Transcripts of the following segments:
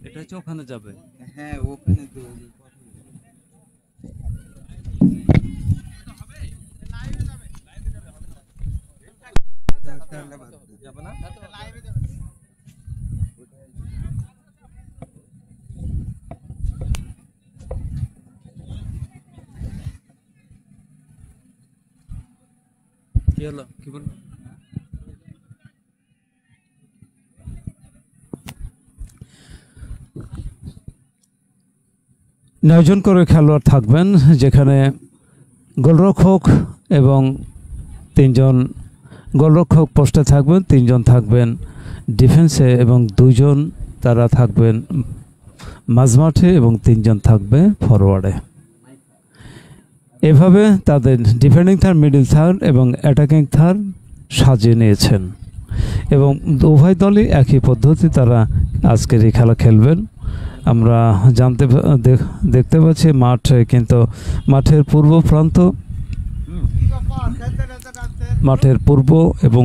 এটা হচ্ছে ওখানে যাবে। হ্যাঁ ওখানে তো যাবে না। কি হলো, কি বলবো? নয়জন করে খেলোয়াড় থাকবেন, যেখানে গোলরক্ষক এবং 3 জন গোলরক্ষক পোস্টে থাকবেন, 3 জন থাকবেন ডিফেন্সে এবং 2 জন তারা থাকবেন মাঝমাঠে এবং 3 জন থাকবে ফরওয়ার্ডে। এভাবে তাদের ডিফেন্ডিং থার্ড, মিডল থার্ড এবং অ্যাটাকিং থার্ড সাজিয়ে নিয়েছেন এবং উভয় দলই একই পদ্ধতি তারা আজকের এই খেলা খেলবেন। আমরা দেখতে পাচ্ছি মাঠে, কিন্তু মাঠের পূর্ব এবং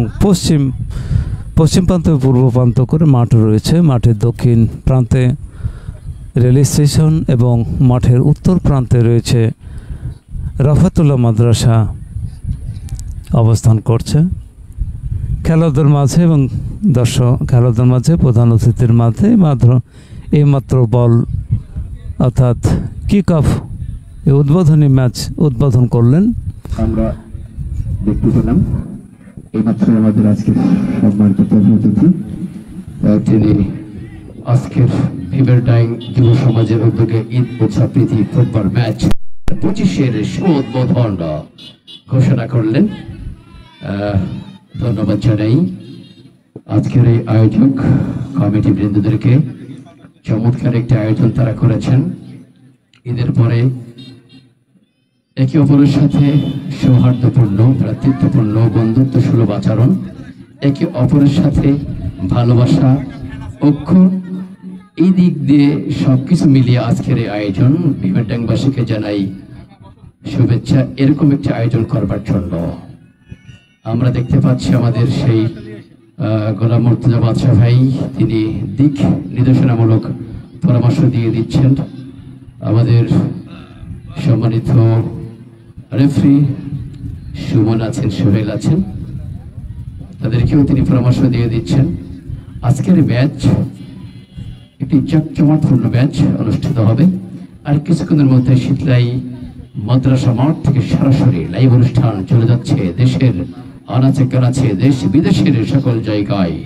পশ্চিম প্রান্ত, পূর্ব প্রান্ত করে মাঠ রয়েছে। মাঠের দক্ষিণ প্রান্তে রেল স্টেশন এবং মাঠের উত্তর প্রান্তে রয়েছে রফাতুল্লাহ মাদ্রাসা অবস্থান করছে। খেলোয়াড়দের মাঝে এবং খেলোয়াড়দের মাঝে, প্রধান অতিথির মাঝে এইমাত্র বল অর্থাৎ কিক অফ উদ্বোধনী ম্যাচ উদ্বোধন করলেন। আমরা দেখতে পেলাম এইমাত্র আমাদের আজকের সম্মানিত প্রধান অতিথি, তিনি আজকের ভিভারডাইন যুব সমাজের উদ্যোগে ঈদ উৎসব প্রীতি ফুটবল ম্যাচ 25-এর উদ্বোধন ঘোষণা করলেন। ধন্যবাদ জানাই আজকের এই আয়োজক কমিটি বৃন্দদেরকে। চমৎকার একটি আয়োজন তারা করেছেন। ঈদের পরে একে অপরের সাথে সৌহার্দ্যপূর্ণ, ভ্রাতৃত্বপূর্ণ, বন্ধুত্ব সুলভ আচরণ, একে অপরের সাথে ভালোবাসা, ঐক্য, এই দিক দিয়ে সবকিছু মিলিয়ে আজকের এই আয়োজন। ভিভারডাঙ্গবাসীকে জানাই শুভেচ্ছা এরকম একটি আয়োজন করবার জন্য। আমরা দেখতে পাচ্ছি আমাদের সেই গোলাম মুর্তজা বাদশা ভাই, তিনি দিক নির্দেশনামূলক পরামর্শ দিয়ে দিচ্ছেন। আমাদের সম্মানিত রেফারি সুমন আছেন, সোহেল আছেন, তাদেরকেও তিনি পরামর্শ দিয়ে দিচ্ছেন। আজকের ম্যাচ একটি জমজমাটপূর্ণ ম্যাচ অনুষ্ঠিত হবে। আর কিছুক্ষণের মধ্যে শীতলাই মাদ্রাসা মাঠ থেকে সরাসরি লাইভ অনুষ্ঠান চলে যাচ্ছে দেশের আনাচে কানাচে, দেশ বিদেশের সকল জায়গায়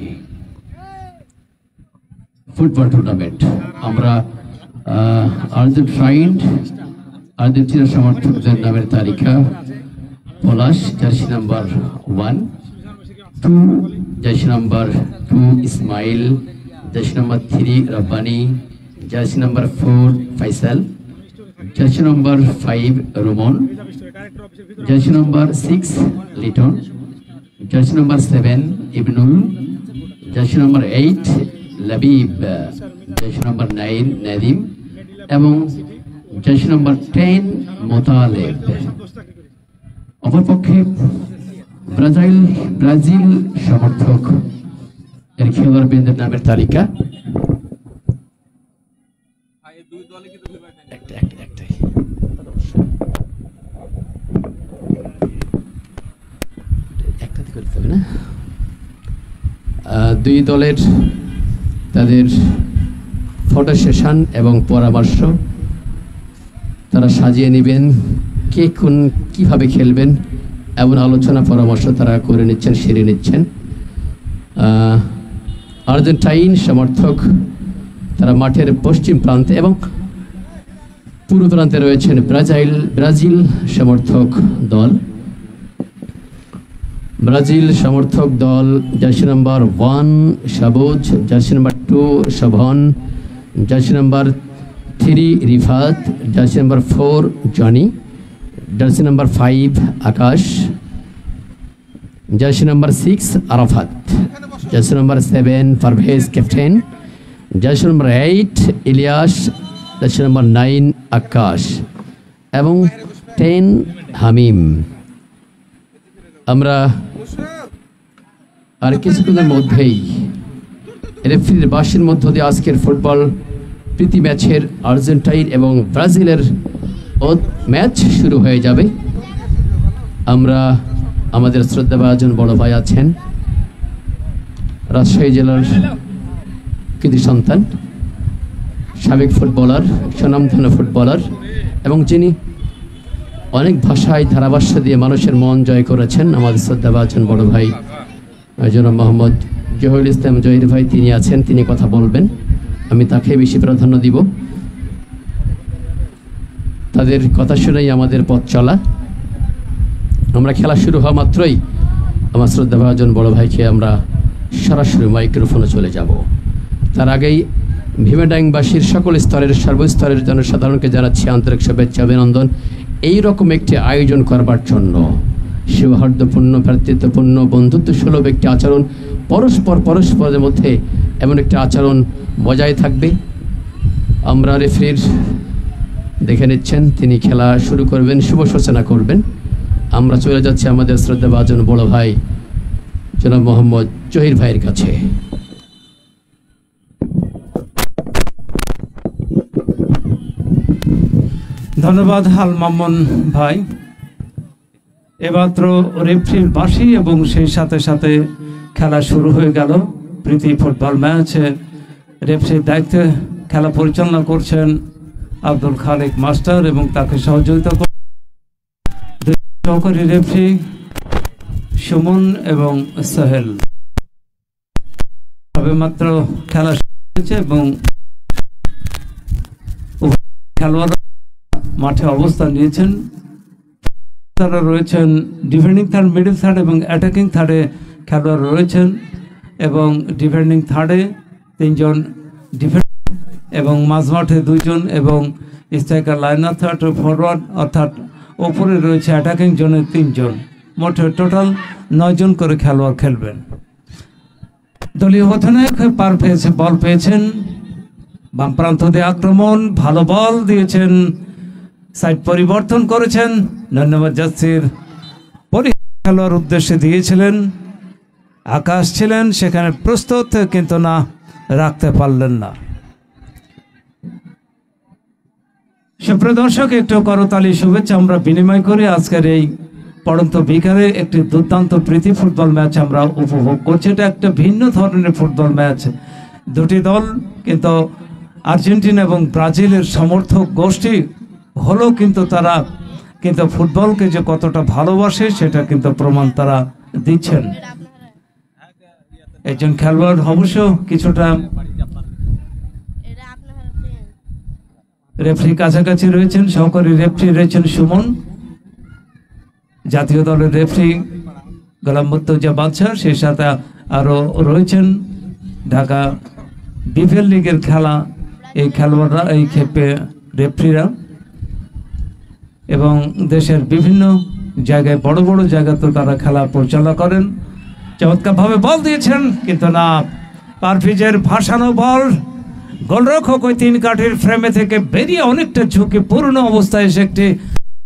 ফুটবল টুর্নামেন্ট। আমরা আর্জেন্টিনা সমর্থকদের নামের তালিকা: Palash jersey number 1, 2 jersey number 2 Ismail, jersey number 3 Rabbani, jersey number 4 Faisal, jersey number 5 Romon, jersey number 6 Liton, jersey number 7 Ibnul, jersey number 8 Labib, jersey number 9 Nadim এবং জার্সি নাম্বার 10 মোতালেব। অপরপক্ষে ব্রাজিল সমর্থক এর খেলোয়াড়বৃন্দের নামের তালিকা: দুই দলের তাদের ফটো সেশন এবং পরামর্শ তারা সাজিয়ে নেবেন, কে কোন কিভাবে খেলবেন এমন আলোচনা পরামর্শ তারা করে নিচ্ছেন, সেরে নিচ্ছেন। আর্জেন্টাইন সমর্থক তারা মাঠের পশ্চিম প্রান্তে এবং পূর্ব প্রান্তে রয়েছেন ব্রাজিল সমর্থক দল। ব্রাজিল সমর্থক দল jersey number 1 Sabuj, jersey number 2 Shovon, jersey number 3 Rifat, jersey number 4 Joni, jersey number 5 Akash, jersey number 6 Arafat, jersey number 7 Parvez captain, jersey number 8 Ilias, jersey number 9 Akash এবং 10 হামিম। আমরা আর কিছুক্ষণের মধ্যেই রেফারির বাঁশির মধ্য দিয়ে আজকের ফুটবল প্রীতি ম্যাচের আর্জেন্টাইন এবং ব্রাজিলের ম্যাচ শুরু হয়ে যাবে। আমরা আমাদের শ্রদ্ধাভাজন বড় ভাই আছেন, রাজশাহী জেলার কৃতি সন্তান, সাবেক ফুটবলার, স্বনামধন্য ফুটবলার এবং যিনি অনেক ভাষায় ধারাভাষ্য দিয়ে মানুষের মন জয় করেছেন, আমাদের শ্রদ্ধাভাজন বড় ভাই জনাব মোহাম্মদ জহিরুল ইসলাম জহির ভাই, তিনি আছেন, তিনি কথা বলবেন। আমি তাকে বেশি প্রাধান্য দিব। তাদের কথা শুনেই আমাদের পথ চলা। আমরা খেলা শুরু হওয়া মাত্রই আমার শ্রদ্ধাভাজন বড় ভাইকে আমরা সরাসরি মাইক্রোফোনে চলে যাব। তার আগেই ভীমাডাঙ্গবাসীর সকল স্তরের সর্বস্তরের জনসাধারণকে জানাচ্ছি আন্তরিক শুভেচ্ছা অভিনন্দন এই রকম একটি আয়োজন করবার জন্য। সৌহার্দ্যপূর্ণ, ভ্রাতৃত্বপূর্ণ, বন্ধুত্ব সুলভ একটি আচরণ, পরস্পরের মধ্যে এমন একটি আচরণ বজায় থাকবে। আমরা রেফারির দেখে নিচ্ছেন, তিনি খেলা শুরু করবেন, শুভ সূচনা করবেন। আমরা চলে যাচ্ছি আমাদের শ্রদ্ধাভাজন বড় ভাই জনাব মোহাম্মদ জহির ভাইয়ের কাছে। ধন্যবাদ আল মামুন ভাই। এমাত্র রেফারির বাঁশি এবং সেই সাথে সাথে খেলা শুরু হয়ে গেল। প্রীতি ফুটবল ম্যাচে রেফারির দায়িত্বে খেলা পরিচালনা করছেন আব্দুল খালেক মাস্টার এবং তাকে সহযোগিতা সহকারী রেফারি সুমন এবং সোহেল। সবেমাত্র খেলা শুরু হয়েছে এবং খেলোয়াড় মাঠে অবস্থান নিয়েছেন। তারা রয়েছেন ডিফেন্ডিং থার্ড, মিডল থার্ড এবং অ্যাটাকিং থার্ডে খেলোয়াড় রয়েছেন এবং ডিফেন্ডিং থার্ডে 3 জন ডিফেন্ড এবং মাঝমাঠে 2 জন এবং স্ট্রাইকার লাইনার থার্ড ফরওয়ার্ড অর্থাৎ ওপরে রয়েছে অ্যাটাকিং জোনে 3 জন। মোটে টোটাল 9 জন করে খেলোয়াড় খেলবেন। দলীয় অধিনায়ক বল পেয়েছেন, বাম প্রান্ত দিয়ে আক্রমণ, ভালো বল দিয়েছেন, সাইড পরিবর্তন করেছেন, ধন্যবাদ জাসির খেলোয়াড় উদ্দেশ্যে দিয়েছিলেন, আকাশ ছিলেন সেখানে প্রস্তুত কিন্তু না রাখতে পারলেন না। সুপ্রিয় দর্শক, একটু করতালি শুভেচ্ছা আমরা বিনিময় করি। আজকের এই পড়ন্ত বিকালে একটি দুর্দান্ত প্রীতি ফুটবল ম্যাচ আমরা উপভোগ করছি। এটা একটা ভিন্ন ধরনের ফুটবল ম্যাচ। দুটি দল কিন্তু আর্জেন্টিনা এবং ব্রাজিলের সমর্থক গোষ্ঠী হলেও কিন্তু তারা কিন্তু ফুটবলকে যে কতটা ভালোবাসে সেটা কিন্তু প্রমাণ তারা দিচ্ছেন। একজন খেলোয়াড় অবশ্য কিছুটা রেফারি কাছাকাছি রয়েছেন, সহকারী রেফারি রয়েছেন সুমন, জাতীয় দলের রেফারি গোলাম মুর্তজা বাদশা, সেই সাথে আরো রয়েছেন ঢাকা বিপিএল লিগের খেলা এই খেলোয়াড়রা, এই ক্ষেপে রেফারিরা এবং দেশের বিভিন্ন জায়গায় বড় বড় জায়গাতে তারা খেলা পরিচালনা করেন। চমৎকারভাবে বল দিয়েছেন কিন্তু না, পারফিজের ভাসানো বল গোলরক্ষক ওই 3 কাঠির ফ্রেমে থেকে বেরিয়ে অনেকটা ঝুঁকিপূর্ণ অবস্থায় এসে একটি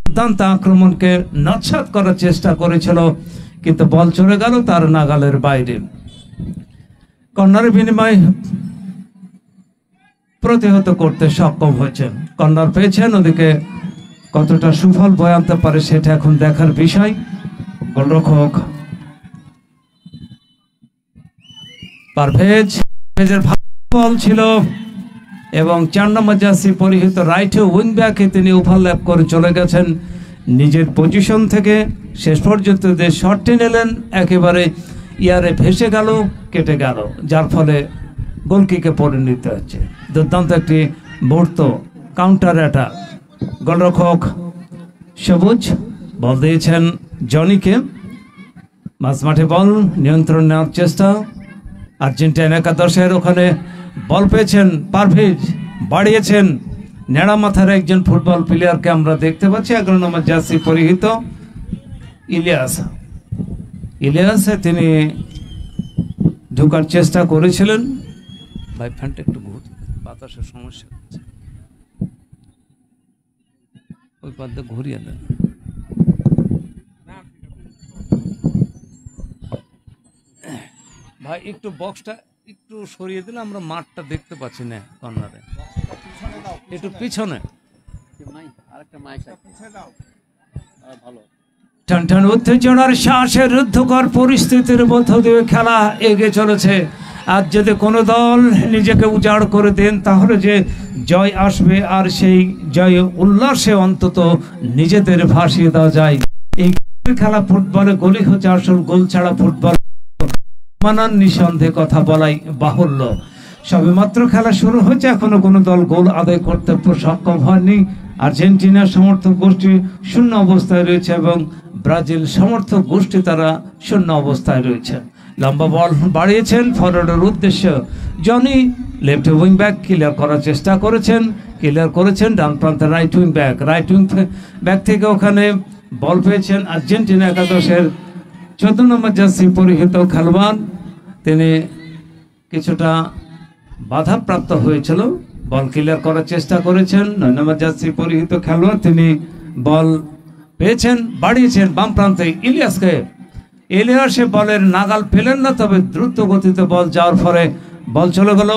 দুর্দান্ত আক্রমণকে নস্যাৎ করার চেষ্টা করেছিল কিন্তু বল চলে গেল তার নাগালের বাইরে। কর্নারের বিনিময় প্রতিহত করতে সক্ষম হয়েছেন, কর্নার পেয়েছেন। ওদিকে কতটা সুফল বয়ে আনতে পারে সেটা এখন দেখার বিষয়। গোলরক্ষক পারভেজের ভালো বল ছিল এবং 4 নম্বর জার্সি পরিহিত রাইটে উইং ব্যাকে তিনি ওভারল্যাপ করে চলে গেছেন নিজের পজিশন থেকে। শেষ পর্যন্ত যে শটটি নিলেন একেবারে ইয়ারে ভেসে গেল, কেটে গেল, যার ফলে গোলকিকে পরিণত হচ্ছে। দুর্দান্ত একটি মুহূর্ত, কাউন্টার অ্যাটাক। গোলরক্ষক সবুজ বল দিয়েছেন জনিকে, মাঝমাঠে বল নিয়ন্ত্রণ নেওয়ার চেষ্টা। আর্জেন্টিনা একাদশের ওখানে বল পেয়েছেন পারভেজ, বাড়িয়েছেন, নেড়া মাথার একজন ফুটবল প্লেয়ারকে আমরা দেখতে পাচ্ছি, 11 নম্বর জার্সি পরিহিত ইলিয়াস তিনি ঢোকার চেষ্টা করেছিলেন। ভাই ফ্যানটা একটু ঘুর, বাতাসের সমস্যা হচ্ছে, ওই পাশে ঘুরিয়ে দেন। ভাই একটু বক্সটা একটু সরিয়ে দিলে আমরা মাঠটা দেখতে পাচ্ছি না কর্নারে। একটু পিছনে টান টান উত্তেজনার শ্বাসের রুদ্ধকর পরিস্থিতির মধ্য দিয়ে খেলা এগিয়ে চলেছে। আর যদি কোনো দল নিজেকে উজাড় করে দেন তাহলে যে জয় আসবে, আর সেই জয় উল্লাসে অন্তত নিজেদের ভাসিয়ে দেওয়া যায়। এই খেলা ফুটবলে গোলই হচ্ছে আসল, গোল ছাড়া ফুটবল মানান নিঃসন্দেহে কথা বলাই বাহুল্য। সবেমাত্র খেলা শুরু হয়েছে, এখনো কোনো দল গোল আদায় করতে সক্ষম হয়নি। আর্জেন্টিনার সমর্থক গোষ্ঠী শূন্য অবস্থায় রয়েছে এবং ব্রাজিল সমর্থক গোষ্ঠী তারা শূন্য অবস্থায় রয়েছে। লম্বা বল বাড়িয়েছেন ফরওয়ার্ডের উদ্দেশ্য, Johnny left wing back clear করার চেষ্টা করেছেন, ক্লিয়ার করেছেন ডান প্রান্তে রাইট উইং ব্যাক থেকে ওখানে বল পেয়েছেন আর্জেন্টিনা একাদশের 14 নম্বর জার্সি পরিহিত খেলোয়াড়। তিনি কিছুটা বাধাপ্রাপ্ত হয়েছিল, বল ক্লিয়ার করার চেষ্টা করেছেন 9 নম্বর জার্সি পরিহিত খেলোয়াড়। তিনি বল পেয়েছেন, বাড়িয়েছেন বাম প্রান্তে ইলিয়াসকে। ইলিয়াসে বলের নাগাল পেলেন না, তবে দ্রুত গতিতে বল যাওয়ার ফলে বল চলে গেল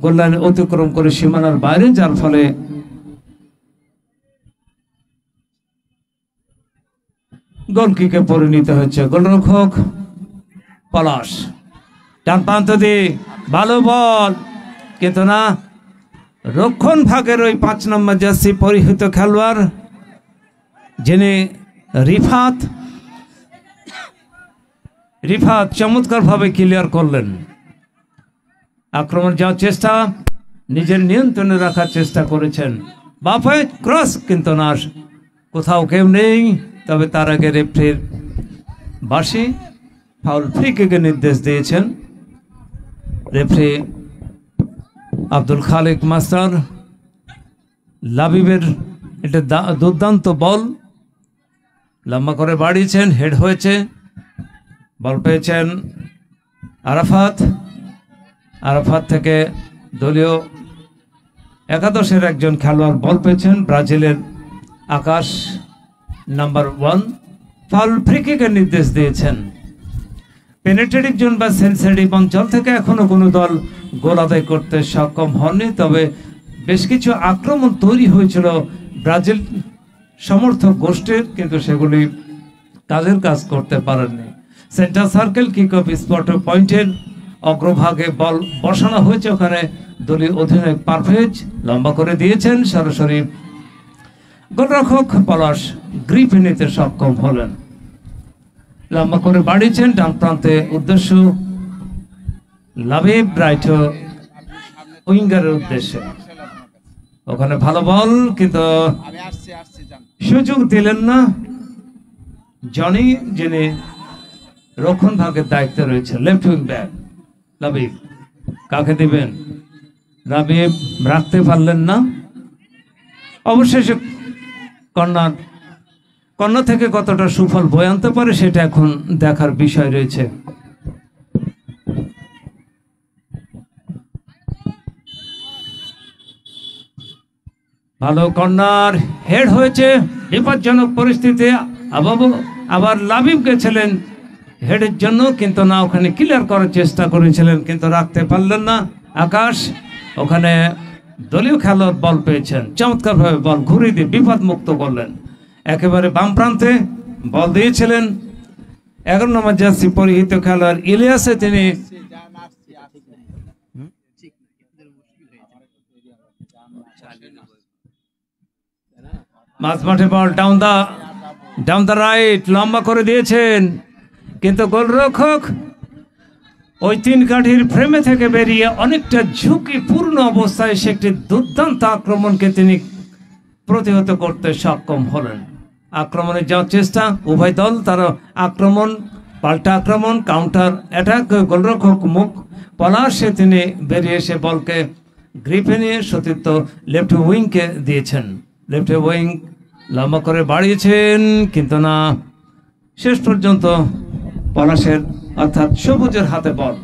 গোল লাইন অতিক্রম করে সীমানার বাইরে, যার ফলে গোল কিকে পরিণত হচ্ছে। গোলরক্ষক পলাশ ডান প্রান্ত দিয়ে ভালো বল, কিন্তু না, রক্ষণ ভাগের ওই 5 নম্বর জার্সি পরিহিত খেলোয়াড় যিনি রিফাত চমৎকারভাবে ক্লিয়ার করলেন। আক্রমণ যাওয়ার চেষ্টা, নিজের নিয়ন্ত্রণে রাখার চেষ্টা করেছেন, বাফে ক্রস, কিন্তু না, কোথাও কেউ নেই। তবে তার আগে রেফারির বাঁশি ফাউল ফ্রি কিকের নির্দেশ দিয়েছেন রেফারি আব্দুল খালেক মাস্টার। লাবিবের এটা দুর্দান্ত বল, লম্বা করে বাড়িয়েছেন, হেড হয়েছে, বল পেয়েছেন আরাফাত থেকে দলীয় একাদশের একজন খেলোয়াড় বল পেয়েছেন, ব্রাজিলের আকাশ নাম্বার 1। ফাউল ফ্রি কিকের নির্দেশ দিয়েছেন। পেনেট্রেটিভ জোন বা সেন্সিটিভ অঞ্চল থেকে এখনো কোনো দল গোল আদায় করতে সক্ষম হয়নি, তবে বেশ কিছু আক্রমণ তৈরি হয়েছিল ব্রাজিল সমর্থক গোষ্ঠীর, কিন্তু সেগুলি কাজের কাজ করতে পারেননি। Centre circle kick off spot পয়েন্টের অগ্রভাগে বল বসানো হয়েছে, ওখানে দলীয় অধিনায়ক পারভেজ লম্বা করে দিয়েছেন, সরাসরি গোলরক্ষক পলাশ গ্রিপে নিতে সক্ষম হলেন। লম্বা করে বাড়িয়েছেন ডান প্রান্তে উদ্দেশ্য লাবিব রাইট উইঙ্গারের উদ্দেশ্যে, ওখানে ভালো বল, কিন্তু সুযোগ দিলেন না জনি, যিনি রক্ষণ ভাগের দায়িত্বে রয়েছে, লেফট উইং ব্যাক লাবিব। কাকে দিবেন? লাবিব রাখতে পারলেন না, অবশেষে কর্নার থেকে কতটা সুফল বয়ে আনতে পারে সেটা এখন দেখার বিষয় রয়েছে। ভালো কর্নার, হেড হয়েছে, বিপজ্জনক পরিস্থিতি। আবার লাবিব গেছিলেন হেডের জন্য, কিন্তু না, ওখানে ক্লিয়ার করার চেষ্টা করেছিলেন, কিন্তু রাখতে পারলেন না আকাশ। ওখানে দলীয় খেলোয়াড় বল পেয়েছেন, চমৎকারভাবে বল ঘুরিয়ে দিয়ে বিপদ মুক্ত করলেন। একেবারে বাম প্রান্তে বল দিয়েছিলেন 11 নম্বর জার্সি পরিহিত খেলোয়াড় ইলিয়াসে। তিনি মাঝ মাঠে বল ডাউন দা রাইট লম্বা করে দিয়েছেন, কিন্তু গোলরক্ষক ওই 3 কাঠির ফ্রেমে থেকে বেরিয়ে অনেকটা ঝুঁকিপূর্ণ অবস্থায় সে একটি দুর্দান্ত আক্রমণকে তিনি প্রতিহত করতে সক্ষম হলেন। আক্রমণে যাওয়ার চেষ্টা, উভয় দল তারা আক্রমণ, পাল্টা আক্রমণ, কাউন্টার অ্যাটাক। গোলরক্ষক মুখ পলাশে তিনি বেরিয়ে এসে বলকে গ্রিপে নিয়ে সতীর্থ লেফট উইংকে দিয়েছেন। লেফট উইং লম্বা করে বাড়িয়েছেন, কিন্তু না, শেষ পর্যন্ত পলাশের অর্থাৎ সবুজের হাতে বল।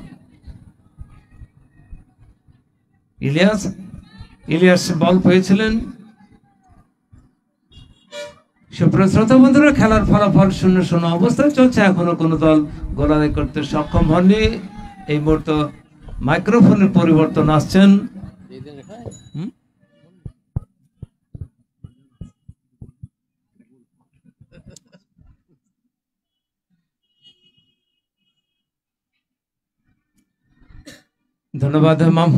ইলিয়াস বল পেয়েছিলেন। সুপ্রিয় শ্রোতা বন্ধুরা, খেলার ফলাফল 0-0 অবস্থায় চলছে, এখনো কোনো দল গোল আদায় করতে সক্ষম হননি। এই মুহূর্তে মাইক্রোফোনের পরিবর্তন আসছেন। ধন্যবাদ মাম।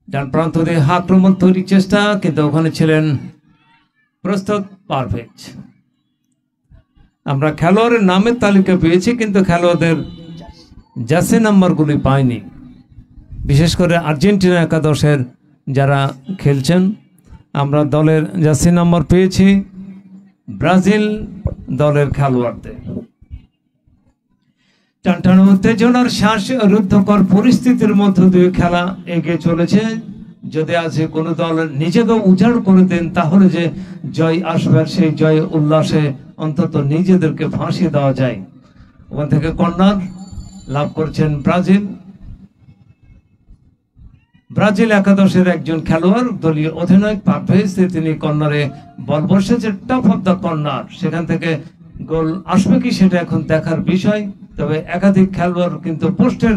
ডান প্রান্ত দিয়ে আক্রমণ তৈরির চেষ্টা, কিন্তু ওখানে ছিলেন প্রস্তুত, পারফেক্ট। আমরা খেলোয়াড়ের নামের তালিকা পেয়েছি, কিন্তু খেলোয়াড়দের জার্সি নাম্বারগুলি পাইনি। বিশেষ করে আর্জেন্টিনা একাদশের যারা খেলছেন, আমরা দলের জার্সি নাম্বার পেয়েছি ব্রাজিল দলের খেলোয়াড়দের। টানটানো উত্তেজনার শ্বাসরুদ্ধকর পরিস্থিতির মধ্য দিয়ে খেলা এগিয়ে চলেছে। যদি আজ কোনো দল নিজেকে উজাড় করে দেন, তাহলে যে জয় আসবে, সেই জয় উল্লাসে অন্তত নিজেদেরকে ফাঁসি দেওয়া যায়। ওখান থেকে কর্নার লাভ করছেন ব্রাজিল একাদশের একজন খেলোয়াড়, দলীয় অধিনায়ক পারভেজ, তিনি কর্নারে বল বসেছে, টপ অফ দ্য কর্নার। সেখান থেকে গোল আসবে কি সেটা এখন দেখার বিষয়। তবে একাধিক খেলোয়াড় কিন্তু পোস্টের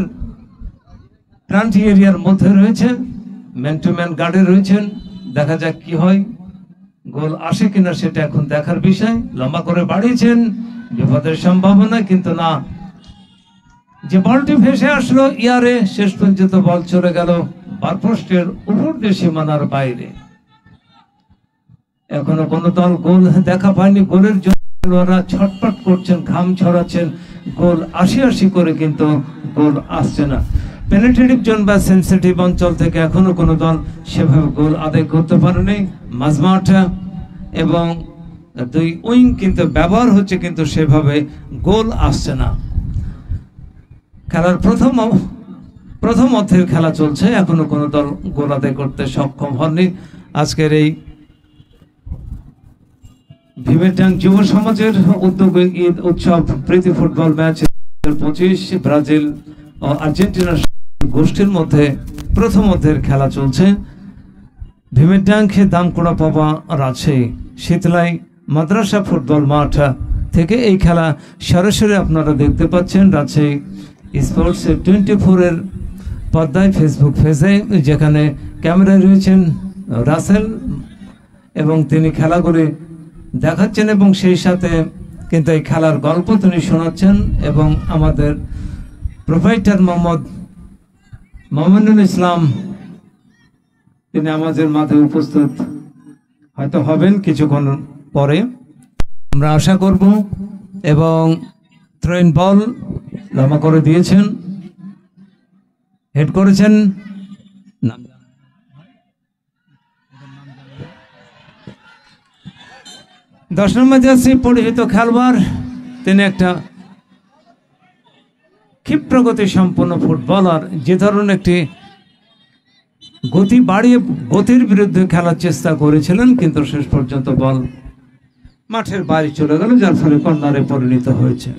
প্রান্তি এরিয়ার মধ্যে রয়েছে, ম্যান টু ম্যান গার্ডে রয়েছেন। দেখা যাক কি হয়, গোল আসে কিনা সেটা এখন দেখার বিষয়। লম্বা করে বাড়িয়েছেন, বিপদের সম্ভাবনা, কিন্তু না, যে বলটি ভেসে আসলো ইয়ারে, শেষ পর্যন্ত বল চলে গেল বার পোস্টের উপর দিয়ে সীমানার বাইরে। এখনো কোনো দল গোল দেখা পায়নি। গোলের জন্য খেলোয়াড়রা ছটপট করছেন, ঘাম ছড়াচ্ছেন, গোল আসি করে, কিন্তু গোল আসছে না। পেনিট্রেটিভ জোন বা সেন্সিটিভ অঞ্চল থেকে এখনো কোনো দল সেভাবে গোল আদায় করতে পারেনি। মাঝমাঠ এবং দুই উইং কিন্তু ব্যবহার হচ্ছে, কিন্তু সেভাবে গোল আসছে না। খেলার প্রথম অর্ধের খেলা চলছে, এখনো কোনো দল গোল আদায় করতে সক্ষম হননি। আজকের এই ভিমেটাং যুব সমাজের উদ্যোগে ঈদ উৎসব প্রীতি ফুটবল ম্যাচ 2025 ব্রাজিল ও আর্জেন্টিনার গোষ্ঠীর মধ্যে প্রথম অর্ধের খেলা চলছে। ভিমেটাং দামকুড়া পাবা রাজশাহী শীতলাই মাদ্রাসা ফুটবল মাঠ থেকে এই খেলা সরাসরি আপনারা দেখতে পাচ্ছেন রাজশাহী স্পোর্টস 24 এর পর্দায়, ফেসবুক পেজে, যেখানে ক্যামেরায় রয়েছেন রাসেল এবং তিনি খেলাগুলি দেখাচ্ছেন এবং সেই সাথে কিন্তু এই খেলার গল্প তিনি শোনাচ্ছেন। এবং আমাদের প্রোভাইডার মোহাম্মদুল ইসলাম তিনি আমাদের মাঝে উপস্থিত হয়তো হবেন কিছুক্ষণ পরে, আমরা আশা করব। এবং থ্রোইন বল লম্বা করে দিয়েছেন, হেড করেছেন, 10 নম্বর জার্সি পরিহিত খেলোয়াড়, তিনি একটা ক্ষিপ্রগতি সম্পন্ন ফুটবলার। যে ধরনের একটি গতি বাড়িয়ে গতির বিরুদ্ধে খেলার চেষ্টা করেছিলেন, কিন্তু শেষ পর্যন্ত বল মাঠের বাইরে চলে গেল, যার ফলে কর্নারে পরিণত হয়েছে।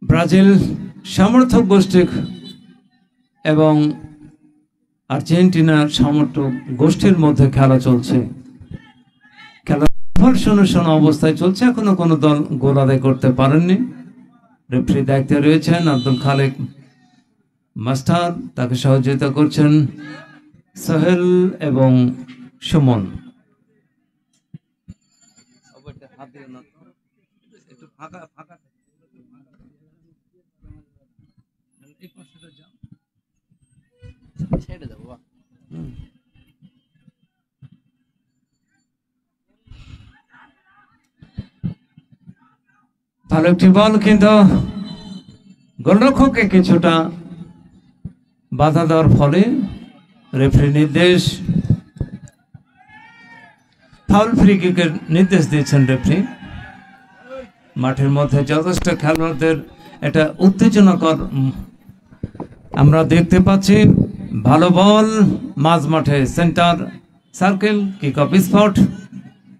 ব্রাজিল সমর্থক গোষ্ঠী এবং আর্জেন্টিনার সমর্থক গোষ্ঠীর মধ্যে খেলা চলছে। খেলা শোনা অবস্থায় চলছে, এখনো কোনো দল গোল আদায় করতে পারেননি। রেফারির দায়িত্বে রয়েছেন আব্দুল খালেক মাস্টার, তাকে সহযোগিতা করছেন সোহেল এবং সুমন। ভালো একটি বল, কিন্তু গোলরক্ষককে কিছুটা বাধা দেওয়ার ফলে রেফারি নির্দেশ, ফাউল ফ্রি কিকের নির্দেশ দিয়েছেন রেফারি। মাঠের মধ্যে যথেষ্ট খেলোয়াড়দের এটা উত্তেজনাকর আমরা দেখতে পাচ্ছি। ভালো বল, মাঝ মাঠে centre circle, kick off spot,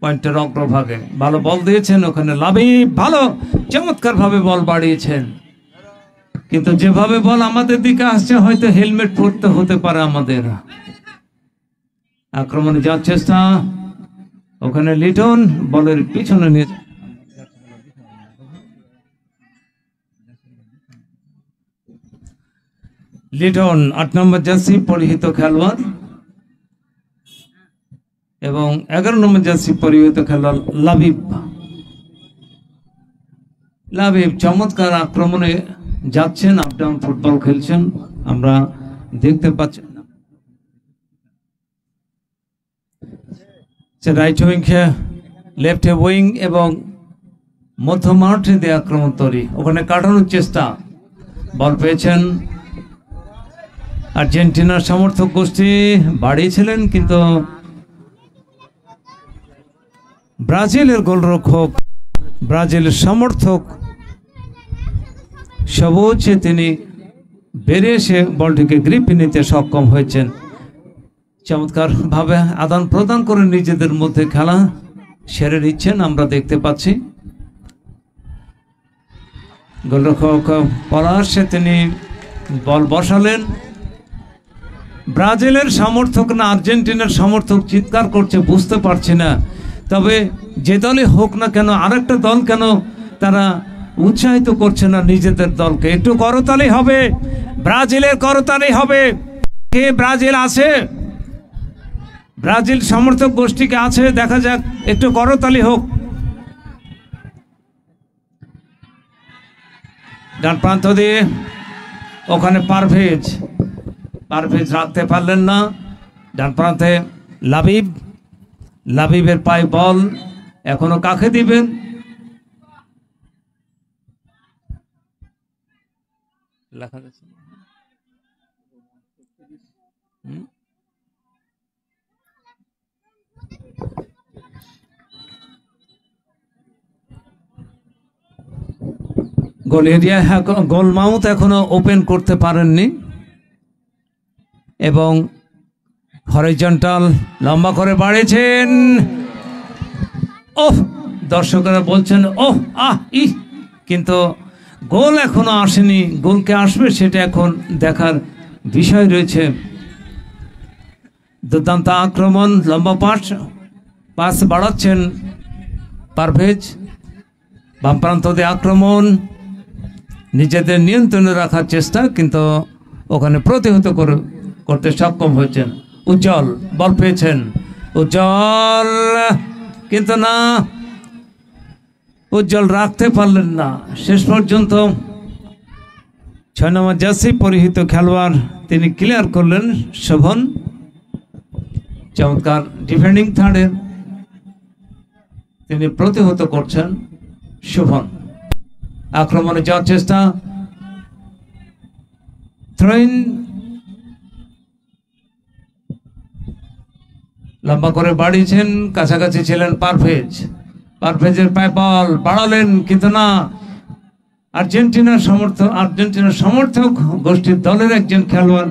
পয়েন্টের অগ্রভাগে ভালো বল দিয়েছেন। ওখানে লাভি ভালো চমৎকার ভাবে বল বাড়িয়েছেন, কিন্তু যেভাবে বল আমাদের দিকে আসছে, হয়তো হেলমেট পরতে হতে পারে আমাদের। আক্রমণে যাওয়ার চেষ্টা, ওখানে লিটন বলের পিছনে নিয়ে লিটন 8 নম্বর জার্সি পরিহিত খেলোয়াড় এবং 11 নম্বর জার্সি পরিহিত খেলোয়াড় লাবিব। লাবিব চমৎকার আক্রমণে যাচ্ছেন, আপ ডাউন ফুটবল খেলছেন, আমরা দেখতে পাচ্ছি। রাইট উইং, লেফট উইং এবং মধ্য মাঠে দিয়ে আক্রমণ তৈরি, ওখানে কাটানোর চেষ্টা, বল পেয়েছেন। আর্জেন্টিনার সমর্থক গোষ্ঠী বাড়িয়েছিলেন, কিন্তু ব্রাজিলের গোলরক্ষক, ব্রাজিলের সমর্থক সবুজ, তিনি বেরিয়ে এসে বলটিকে গ্রিপে নিতে সক্ষম হয়েছেন। চমৎকার ভাবে আদান প্রদান করে নিজেদের মধ্যে খেলা সেরে নিচ্ছেন, আমরা দেখতে পাচ্ছি। গোলরক্ষক পলাশে তিনি বল বসালেন। ব্রাজিলের সমর্থক না আর্জেন্টিনার সমর্থক চিৎকার করছে বুঝতে পারছি না, তবে যে দলই হোক না কেন আরেকটা দল কেন তারা উৎসাহিত করছে না নিজেদের দলকে? একটু করতালি হবে, ব্রাজিলের করতালি হবে। কে ব্রাজিল আছে? ব্রাজিল সমর্থক গোষ্ঠীকে আছে, দেখা যাক, একটু করতালি হোক। ডান প্রান্ত দিয়ে ওখানে পারভেজ রাখতে পারলেন না। ডান প্রান্তে লাবিবের পায়ে বল, এখনো কাকে দিবেন? লেখা যাচ্ছে গোল এরিয়া, গোল মাউথ এখনো ওপেন করতে পারেননি এবং হরিজন্টাল লম্বা করে বাড়িয়েছেন। ওহ, দর্শকরা বলছেন ওহ আহ ই, কিন্তু গোল এখনো আসেনি। গোলকে আসবে সেটা এখন দেখার বিষয় রয়েছে। দুর্দান্ত আক্রমণ, লম্বা পাস বাড়াচ্ছেন পারভেজ। বাম প্রান্ত দিয়ে আক্রমণ, নিজেদের নিয়ন্ত্রণে রাখার চেষ্টা, কিন্তু ওখানে প্রতিহত করতে সক্ষম হয়েছেন। উজ্জ্বল বল পেয়েছেন, উজ্জ্বল, কিন্তু না, উজ্জ্বল রাখতে পারলেন না। শেষ পর্যন্ত 6 নম্বর জার্সি পরিহিত খেলোয়াড় তিনি ক্লিয়ার করলেন। শোভন চমৎকার ডিফেন্ডিং থার্ডের তিনি প্রতিহত করছেন। শোভন আক্রমণে যাওয়ার চেষ্টা, থ্রোইন, লম্বা করে বাড়িয়েছেন, কাছাকাছি ছিলেন পারভেজের পায়ে বল বাড়ালেন, কিন্তু না, আর্জেন্টিনার সমর্থক গোষ্ঠীর দলের একজন খেলোয়াড়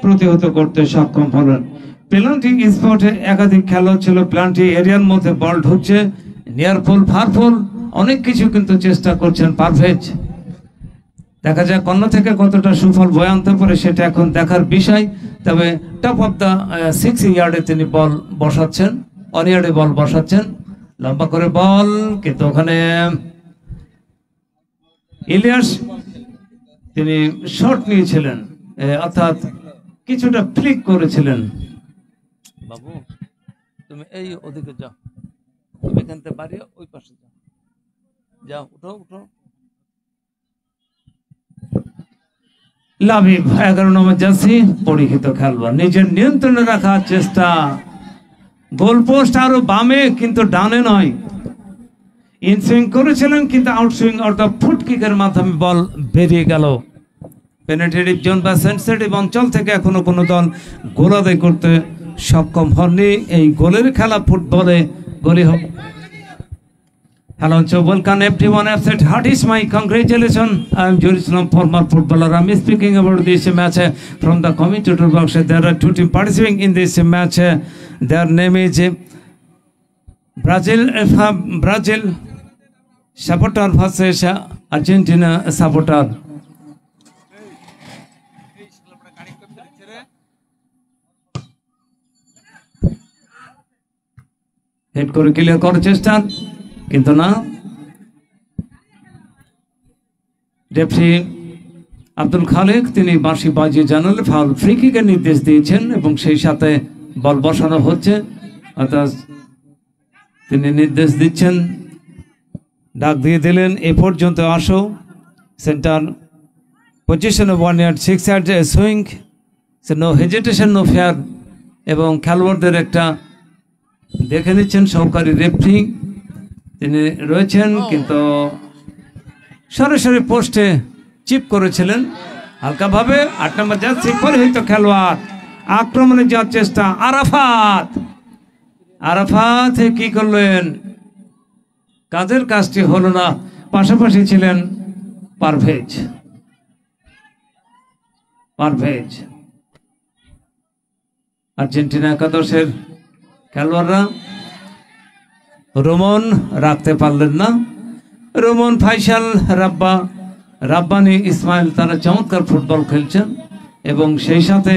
প্রতিহত করতে সক্ষম হলেন। পেনাল্টি স্পটে একাধিক খেলোয়াড় ছিল, পেনাল্টি এরিয়ার মধ্যে বল ঢুকছে, নিয়ার ফুল ফার ফুল অনেক কিছু কিন্তু চেষ্টা করছেন পারভেজ। দেখা যায় কর্নার থেকে কতটা সুফল বয়ে আনতে পারে সেটা এখন দেখার বিষয়। তবে টপ অফ দ্য 6 ইয়ার্ডে তিনি বল বসাচ্ছেন, অন ইয়ার্ডে বল বসাচ্ছেন, লম্বা করে বল, কিন্তু ওখানে ইলিয়াস তিনি শট নিয়েছিলেন, অর্থাৎ কিছুটা ফ্লিক করেছিলেন। বাবু তুমি এই ওদিকে যাও, তুমি এখান থেকে বাড়ি ওই পাশে যাও, উঠো। লাবিব 11 নম্বর জার্সি পরিহিত খেলোয়াড়, নিজের নিয়ন্ত্রণে রাখার চেষ্টা, গোলপোস্ট আরো বামে কিন্তু ডানে নয়। ইনসুইং করেছিলেন কিন্তু আউটসুইং অর্থাৎ ফুট কিকের মাধ্যমে বল বেরিয়ে গেল। পেনিট্রেটিভ জোন বা সেন্সিটিভ অঞ্চল থেকে এখনো কোনো দল গোল আদায় করতে সক্ষম হননি। এই গোলের খেলা ফুটবলে গোলই হোক। Hello, so welcome everyone. I've said, heart is my congratulations. I'm Jerusalem, former footballer. I'm speaking about this match from the commentator box. There are 2 teams participating in this match. Their name is Brazil supporter versus Argentina supporter. Head করে clear করার চেষ্টা, কিন্তু না, referee Abdul Khalek তিনি বাঁশি বাজিয়ে জানালে foul, free কিকের নির্দেশ দিয়েছেন এবং সেই সাথে বল বসানো হচ্ছে, অর্থাৎ তিনি নির্দেশ দিচ্ছেন, ডাক দিয়ে দিলেন এ পর্যন্ত আসো, centre position of 1 yard 6 yards swing, no hesitation no fear, এবং খেলোয়াড়দের একটা দেখে নিচ্ছেন সহকারী রেফারি তিনি রয়েছেন, কিন্তু সরাসরি পোস্টে চিপ করেছিলেন হালকাভাবে। 8 নম্বর জার্সি পরিহিত খেলোয়াড় আক্রমণে যাওয়ার চেষ্টা, আরাফাত কি করলেন, কাজের কাজটি হলো না, পাশাপাশি ছিলেন পারভেজ। আর্জেন্টিনা একাদশের খেলোয়াড়রা রোমন রাখতে পারলেন না, রোমন, ফাইসাল, রাব্বানি, ইসমাইল তারা চমৎকার ফুটবল খেলছেন এবং সেই সাথে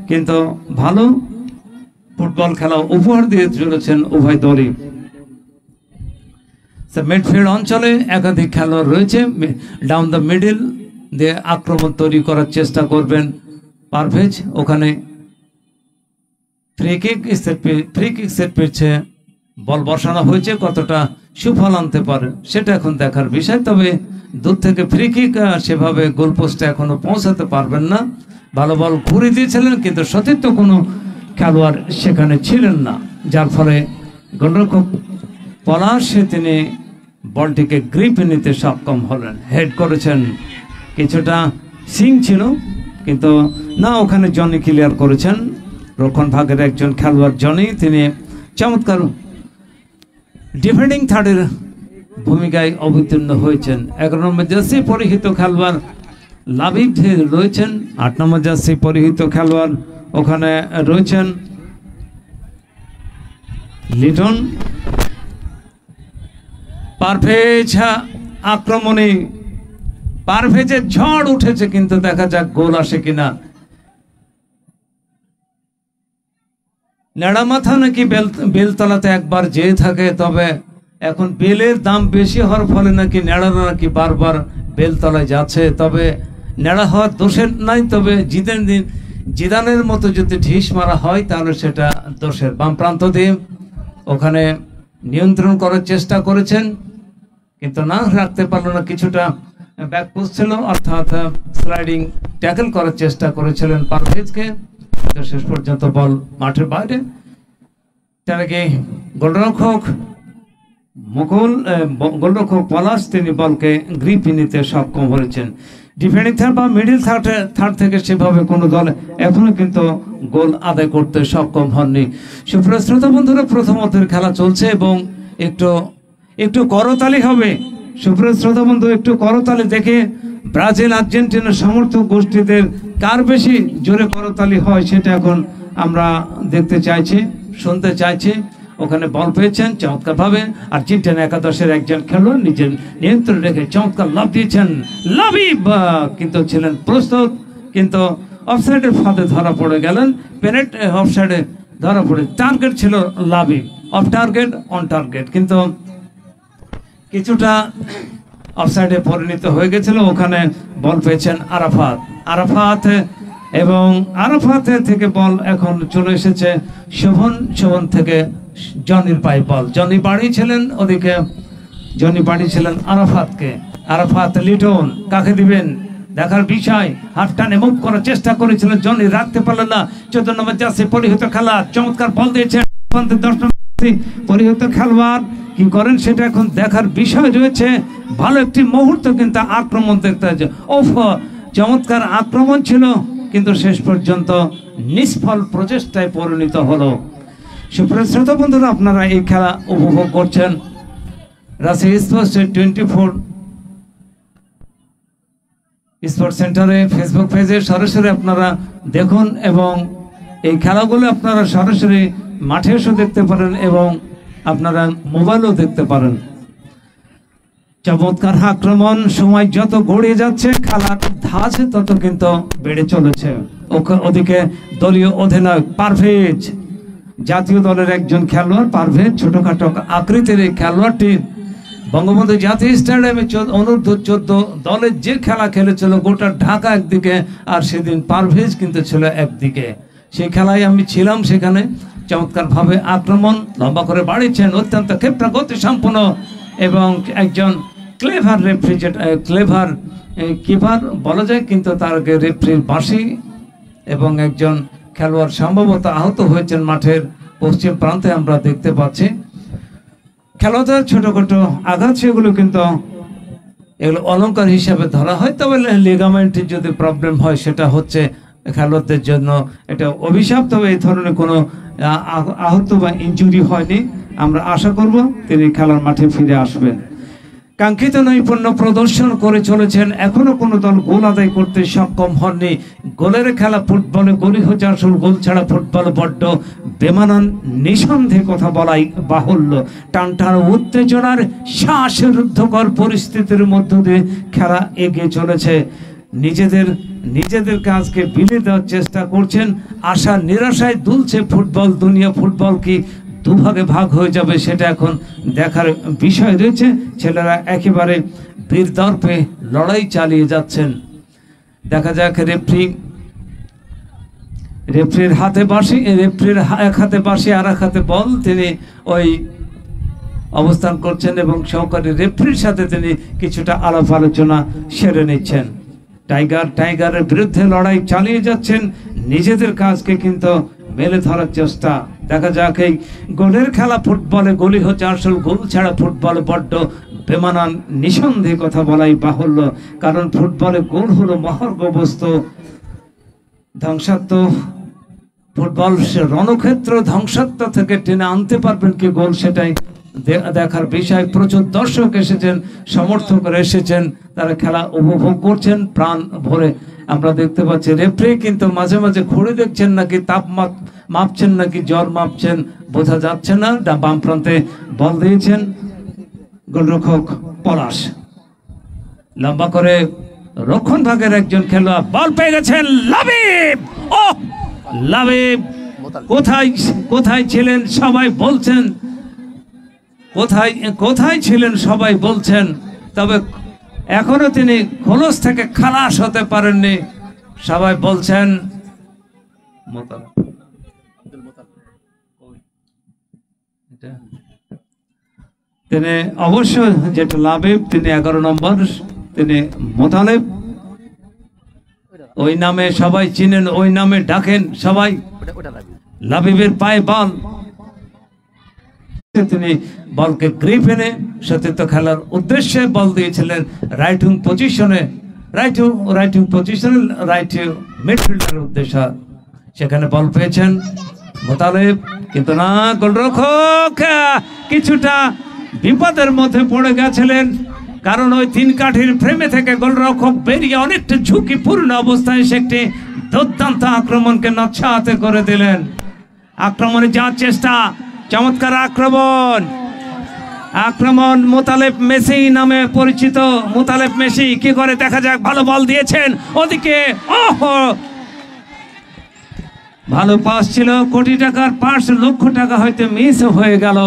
কিন্তু ভালো ফুটবল খেলা উপহার দিয়ে চলেছেন উভয় দলই। মিডফিল্ড অঞ্চলে একাধিক খেলোয়াড় রয়েছে, ডাউন দ্য মিডল দিয়ে আক্রমণ তৈরি করার চেষ্টা করবেন পারভেজ। ওখানে ফ্রি কিক সেট পিচ্ছে বল বসানো হয়েছে, কতটা সুফল আনতে পারে সেটা এখন দেখার বিষয়। তবে দূর থেকে ফ্রি কিক সেভাবে গোলপোস্টে এখনো পৌঁছাতে পারবেন না, ভালো বল ঘুরে দিয়েছিলেন কিন্তু সতীর্থ কোনো খেলোয়াড় সেখানে ছিলেন না, যার ফলে গোলরক্ষক পলাশ তিনি বলটিকে গ্রিপে নিতে সক্ষম হলেন। হেড করেছেন, কিছুটা সিং ছিল কিন্তু না, ওখানে জনি ক্লিয়ার করেছেন, রক্ষণ ভাগের একজন খেলোয়াড় জনি, তিনি চমৎকার ডিফেন্ডিং থার্ডের ভূমিকায় অবতীর্ণ হয়েছেন। 11 নম্বর জার্সি পরিহিত খেলোয়াড় লাবিব রয়েছেন, 8 নম্বর জার্সি পরিহিত খেলোয়াড় ওখানে রয়েছেন লিটন। পারভেজ আক্রমণে, পারভেজের ঝড় উঠেছে, কিন্তু দেখা যাক গোল আসে কিনা। নেড়া মাথা নাকি বেলতলাতে একবার যেয়ে থাকে, তবে এখন বেলের দাম বেশি হওয়ার ফলে নাকি নেড়ারা নাকি বারবার বেলতলায় যাচ্ছে, তবে নেড়া হওয়ার দোষের নাই, তবে জিদানের মতো যদি ঢিস মারা হয় তাহলে সেটা দোষের। বাম প্রান্ত দিয়ে ওখানে নিয়ন্ত্রণ করার চেষ্টা করেছেন কিন্তু না, রাখতে পারলো না, কিছুটা ব্যাক পোস্ট ছিল, অর্থাৎ স্লাইডিং ট্যাকল করার চেষ্টা করেছিলেন পারভেজকে, শেষ পর্যন্ত বল মাঠের বাইরে। তার আগে গোলরক্ষক পলাশ তিনি বলকে গ্রিপে নিতে সক্ষম হয়েছেন। ডিফেন্ডিং থার্ড বা মিডিল থার্ড থেকে সেভাবে কোনো দল এখনো কিন্তু গোল আদায় করতে সক্ষম হননি। সুপ্রিয় শ্রোতা বন্ধুরা, প্রথম অর্ধের খেলা চলছে এবং একটু করতালি হবে। সুপ্রিয় শ্রোতা বন্ধু, একটু করতালি দেখে ব্রাজিল আর্জেন্টিনার সমর্থক গোষ্ঠীদের কার বেশি জোরে করতালি হয় সেটা এখন আমরা দেখতে চাইছি, শুনতে চাইছি। ওখানে বল পেয়েছেন চমৎকার ভাবে আর্জেন্টিনা একাদশের একজন খেলোয়াড়, নিজের নিয়ন্ত্রণ রেখে চমৎকার লাভ দিয়েছেন লাবিব, কিন্তু ছিলেন প্রস্তুত, কিন্তু অফসাইডের ফাঁদে ধরা পড়ে গেলেন। পেনাল্টি অফসাইডে ধরা পড়ে, টার্গেট ছিল Labib, of target on target, কিন্তু কিছুটা অফসাইডে পরিণত হয়ে গেছিল। ওখানে বল পেয়েছেন আরাফাত এবং আরাফাত থেকে বল এখন চলে এসেছে শোভন থেকে জনির পায়ে বল, জনি বাড়িয়েছিলেন ওদিকে, জনি বাড়িয়েছিলেন আরাফাতকে, আরাফাত লিটন কাকে দিবেন দেখার বিষয়। হাফ টানে মুভ করার চেষ্টা করেছিলেন জনি, রাখতে পারলেন না। 14 নম্বর জার্সি পরিহিত খেলোয়াড় চমৎকার বল দিয়েছেন, 10 নম্বর পরিহিত খেলোয়াড় কি করেন সেটা এখন দেখার বিষয় রয়েছে। ভালো একটি মুহূর্ত কিন্তু আক্রমণ দেখতে হচ্ছে, চমৎকার আক্রমণ ছিল কিন্তু শেষ পর্যন্ত নিষ্ফল প্রচেষ্টায় পরিণত হলো। সুপ্রিয় শ্রোতা বন্ধুরা, আপনারা এই খেলা উপভোগ করছেন রাজশাহী স্পোর্টস 24 স্পোর্টস সেন্টারে ফেসবুক পেজে সরাসরি আপনারা দেখুন এবং এই খেলাগুলো আপনারা সরাসরি মাঠে এসে দেখতে পারেন এবং আপনারা মোবাইলও দেখতে পারেন। চমৎকার আক্রমণ, সময় যত গড়িয়ে যাচ্ছে খেলার ধাঁচ তত কিন্তু বেড়ে চলেছে। ওদিকে দলীয় অধিনায়ক পারভেজ জাতীয় দলের একজন খেলোয়াড় পারভেজ, ছোটখাটো আকৃতির এই খেলোয়াড়টি বঙ্গবন্ধু জাতীয় স্টেডিয়ামে অনূর্ধ্ব 14 দলের যে খেলা খেলেছিল গোটা ঢাকা একদিকে, আর সেদিন পারভেজ কিন্তু ছিল একদিকে। সেই খেলায় আমি ছিলাম সেখানে। চমৎকারভাবে আক্রমণ লম্বা করে বাড়িয়েছেন, অত্যন্ত ক্ষেপণা গতি সম্পন্ন এবং একজন ক্লেভার ক্লেভার কিপার বলা যায়, কিন্তু তার আগে রেফারির বাঁশি এবং একজন খেলোয়াড় সম্ভবত আহত হয়েছেন মাঠের পশ্চিম প্রান্তে আমরা দেখতে পাচ্ছি। খেলোয়াড়দের ছোটখাটো আঘাত সেগুলো কিন্তু এগুলো অলংকার হিসাবে ধরা হয়, তবে লিগামেন্টের যদি প্রবলেম হয় সেটা হচ্ছে খেলোয়াড়দের জন্য এটা অভিশাপ। তবে এই ধরনের কোনো আহত বা ইনজুরি হয়নি। আমরা আশা করব তিনি খেলার মাঠে ফিরে আসবেন। কাঙ্ক্ষিত নৈপুণ্য প্রদর্শন করে চলেছেন, এখনো কোনো দল গোল আদায় করতে সক্ষম হননি। গোলের খেলা ফুটবলে গলি হচ্ছে আসল, গোল ছাড়া ফুটবল বড্ড বেমানান, নিঃসন্দেহে কথা বলাই বাহুল্য। টানটান উত্তেজনার শ্বাসরুদ্ধকর পরিস্থিতির মধ্য দিয়ে খেলা এগিয়ে চলেছে। নিজেদের কাজকে বিলিয়ে দেওয়ার চেষ্টা করছেন, আশা নিরাশায় দুলছে ফুটবল দুনিয়া। ফুটবল কি দুভাগে ভাগ হয়ে যাবে সেটা এখন দেখার বিষয় রয়েছে। ছেলেরা একেবারে বীরদর্পে লড়াই চালিয়ে যাচ্ছেন। দেখা যাক রেফারির হাতে বাঁশি, রেফারির এক হাতে বাঁশি আর এক হাতে বল, তিনি ওই অবস্থান করছেন এবং সহকারী রেফারির সাথে তিনি কিছুটা আলাপ আলোচনা সেরে নিচ্ছেন। টাইগারের বিরুদ্ধে লড়াই চালিয়ে যাচ্ছেন, নিজেদের কাজকে কিন্তু মেলে ধরার চেষ্টা। দেখা যাক এই গোলের খেলা ফুটবলে গলি হচ্ছে আসল, গোল ছাড়া ফুটবল বড্ড বেমানান, নিঃসন্দেহে কথা বলাই বাহুল্য। কারণ ফুটবলে গোল হলো মহার্ঘ বস্তু, ধ্বংসাত্মক ফুটবল রণক্ষেত্র, ধ্বংসাত্মক থেকে টেনে আনতে পারবেন কি গোল, সেটাই দেখার বিষয়। প্রচুর দর্শক এসেছেন, সমর্থকরা এসেছেন, তারা খেলা উপভোগ করছেন প্রাণ ভরে। আমরা দেখতে পাচ্ছি রেফারি কিন্তু মাঝে মাঝে ঘুরে দেখছেন, নাকি তাপ মাপছেন নাকি জ্বর মাপছেন বোঝা যাচ্ছে না। বাম প্রান্তে বল দিয়েছেন গোলরক্ষক পলাশ, লম্বা করে রক্ষণ ভাগের একজন খেলোয়াড় বল পেয়ে গেছেন লাবিব। ও লাবিব কোথায় ছিলেন সবাই বলছেন, কোথায় ছিলেন সবাই বলছেন, তবে এখনো তিনি খোলস থেকে খালাস হতে পারেননি। সবাই বলছেন তিনি অবশ্য যেটা লাবিব, তিনি 11 নম্বর, তিনি মোতালেব, ওই নামে সবাই চিনেন, ওই নামে ডাকেন সবাই। লাবিবের পায়ে বল, তিনি বলকে গ্রিপ এনে সতীর্থ খেলার উদ্দেশ্যে বল দিয়েছিলেন রাইট উইং পজিশনে, রাইট মিডফিল্ডারের উদ্দেশ্যে। সেখানে বল পেয়েছেন মোতালেব, কিন্তু না, গোলরক্ষক কিছুটা বিপদের মধ্যে পড়ে গেছিলেন, কারণ ওই 3 কাঠির ফ্রেমে থেকে গোলরক্ষক বেরিয়ে অনেকটা ঝুঁকিপূর্ণ অবস্থায় সে একটি দুর্দান্ত আক্রমণকে নচ্ছাতে করে দিলেন। আক্রমণে যাওয়ার চেষ্টা, চমৎকার আক্রমণ মোতালেব মেসি নামে পরিচিত। মোতালেব মেসি কি করে দেখা যাক, ভালো বল দিয়েছেন ওদিকে, ওহো ভালো পাস ছিল, কোটি টাকার পাস, লক্ষ টাকা হয়তো মিস হয়ে গেল।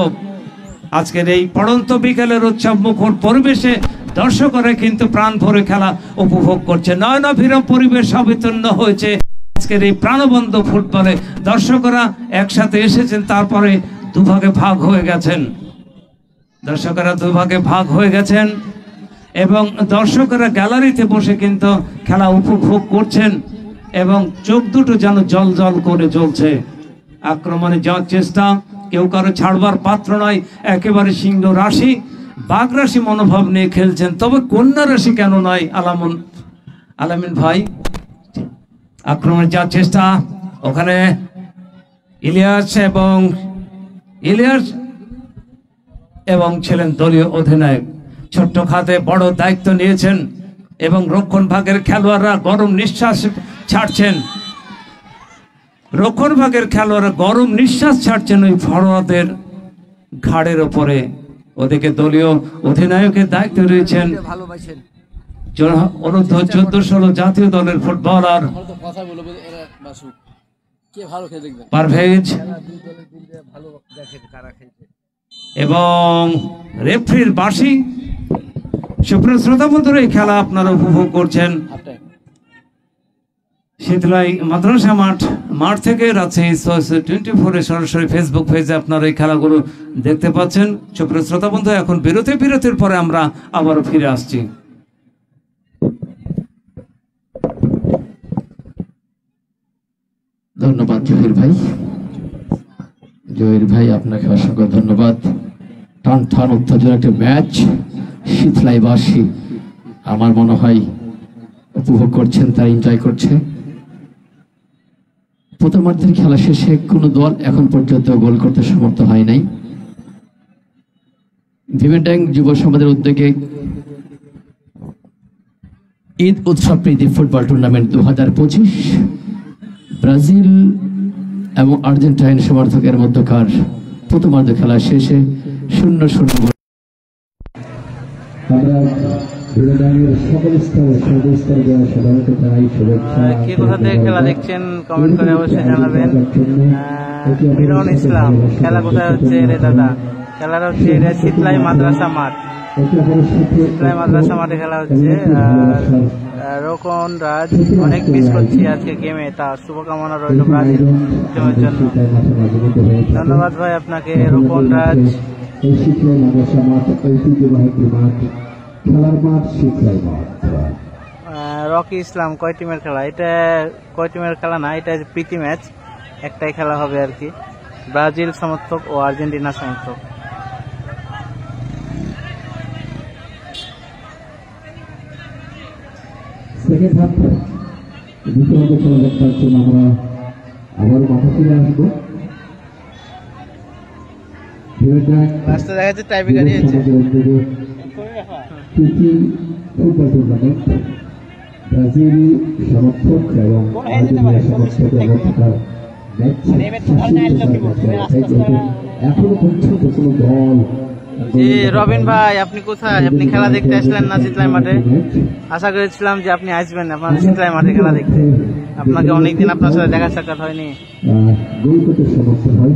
আজকের এই পড়ন্ত বিকেলের উৎসব মুখর পরিবেশে দর্শকরা কিন্তু প্রাণ ভরে খেলা উপভোগ করছে। নয়নাভিরাম পরিবেশ অবিচ্ছিন্ন হয়েছে আজকের এই প্রাণবন্ত ফুটবলে। দর্শকরা একসাথে এসেছেন, তারপরে দুভাগে ভাগ হয়ে গেছেন, এবং দর্শকরা গ্যালারিতে বসে কিন্তু খেলা উপভোগ করছেন এবং চোখ দুটো যেন জল জল করে জ্বলছে। আক্রমণে যাওয়ার চেষ্টা, কেউ কারো ছাড়বার পাত্র নয়, একেবারে সিংহ রাশি বাঘ রাশি মনোভাব নিয়ে খেলছেন। তবে কন্যা রাশি কেন নয়, আলামিন ভাই। আক্রমণে যাওয়ার চেষ্টা, ওখানে ইলিয়াস এবং ছিলেন দলীয় অধিনায়ক, ছোট্ট খাতে বড় দায়িত্ব নিয়েছেন এবং রক্ষণ ভাগের খেলোয়াড়রা গরম নিঃশ্বাস ছাড়ছেন। ওই ফরোয়াদের ঘাড়ের ওপরে। ওদিকে দলীয় অধিনায়কের দায়িত্ব রয়েছেন অনূর্ধ্ব 14-16 জাতীয় দলের ফুটবলার পারভেজ এবং রেফারির বাঁশি। সুপ্রিয় শ্রোতা বন্ধুরা, এই খেলা আপনারা উপভোগ করছেন শীতলাই মাদ্রাসা মাঠ থেকে রাজশাহী 24 সরাসরি ফেসবুক পেজে আপনারা এই খেলাগুলো দেখতে পাচ্ছেন। সুপ্রিয় শ্রোতা বন্ধু, এখন বিরতির পরে আমরা আবারও ফিরে আসছি। ধন্যবাদ জহির ভাই আপনাকে অসংখ্য ধন্যবাদ। টান টান উত্তেজনা একটা ম্যাচ, শীতলাইবাসী আমার মনে হয় উপভোগ করছেন, তারা এনজয় করছে। প্রথমার্ধের খেলা শেষে কোনো দল এখন পর্যন্ত গোল করতে সমর্থ হয় নাই। ভিমেন্টাং যুব সমাজের উদ্যোগে ঈদ উৎসব প্রীতি ফুটবল টুর্নামেন্ট 2025 ব্রাজিল এবং আর্জেন্টাইন সমর্থকের মধ্যকার প্রথমার্ধ খেলা শেষে 0-0। কে কোথা থেকে খেলা দেখছেন কমেন্ট করে অবশ্যই জানাবেন। মিলন ইসলাম, খেলা কোথায় হচ্ছে রে দাদা? খেলাটা হচ্ছে শীতলাই মাদ্রাসা মাঠ। শীতলাই মাদ্রাসা মাঠে খেলা হচ্ছে। রোকন রাজ, অনেক মিস করছি আজকে গেমে, তা শুভকামনা রইল ব্রাজিল টিমের জন্য। ধন্যবাদ ভাই আপনাকে রোকন রাজ। রকি ইসলাম, কয় টিমের খেলা এটা? কয় টিমের খেলা না, এটা প্রীতি ম্যাচ, একটাই খেলা হবে আর কি, ব্রাজিল সমর্থক ও আর্জেন্টিনা সমর্থক। রাস্তা দেখা যাচ্ছে টাইব্রেকারই হচ্ছে। ফুটবল টুর্নামেন্ট ব্রাজিল সমর্থক এবং আর্জেন্টিনা সমর্থকের মধ্যকার এখনো পর্যন্ত কোনো দল। জি রবিন ভাই, আপনি কোথায়? আপনি খেলা দেখতে আসলেন না শীতলাই মাঠে? আশা করেছিলাম যে আপনি আসবেন আপনার শীতলাই মাঠে খেলা দেখতে। আপনাকে অনেকদিন আপনার সাথে দেখা সাক্ষাৎ হয়নি। গোল করতে সমর্থ হয়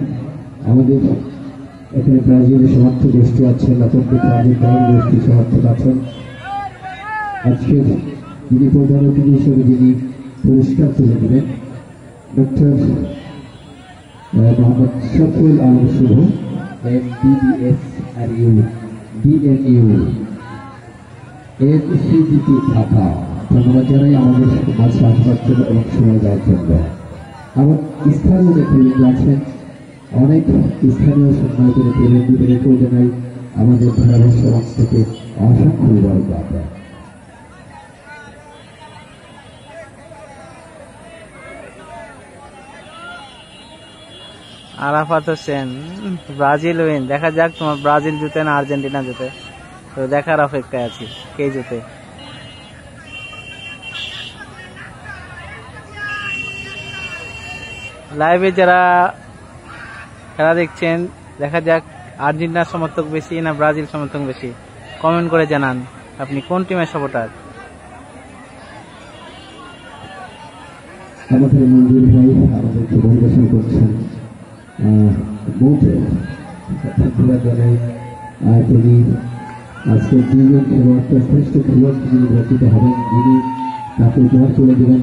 আমাদের এখানে ব্রাজিলের সমর্থক গোষ্ঠী আছেন, আর্জেন্টাইন গোষ্ঠীর সমর্থক আছেন। আজকের যিনি প্রধান অতিথি হিসেবে যিনি পুরস্কার তুলে দেবেন, ডক্টর মোহাম্মদ শফিউল আলম শুভ, MBBS BNU NCDP ঢাকা। ধন্যবাদ জানাই আমাদের মাঝে আসবার জন্য এবং সময় দেওয়ার জন্য। আমার স্থানীয় নেতৃবৃন্দ আছেন, অনেক স্থানীয় সম্মানিত নেতৃবৃন্দদেরকেও জানাই আমাদের ধারাভাষ্য মঞ্চ থেকে অসংখ্য ধন্যবাদ। Arafat Hossain, Brazil win. দেখা যাক তোমার ব্রাজিল জিতে না আর্জেন্টিনা জিতে, তো দেখার অপেক্ষায় আছি কে জিতে। লাইভে যারা খেলা দেখছেন, দেখা যাক আর্জেন্টিনা সমর্থক বেশি না ব্রাজিল সমর্থক বেশি, কমেন্ট করে জানান আপনি কোন টিমের সাপোর্টার। আমাদের মন্দির ভাই আমাদেরকে পরিবেশন করছেন, জানাই তিনি আজকে দুইজন খেলোয়াড়কে শ্রেষ্ঠ খেলোয়াড় যিনি নির্বাচিত হবেন, যিনি তাকে উপহার তুলে দেবেন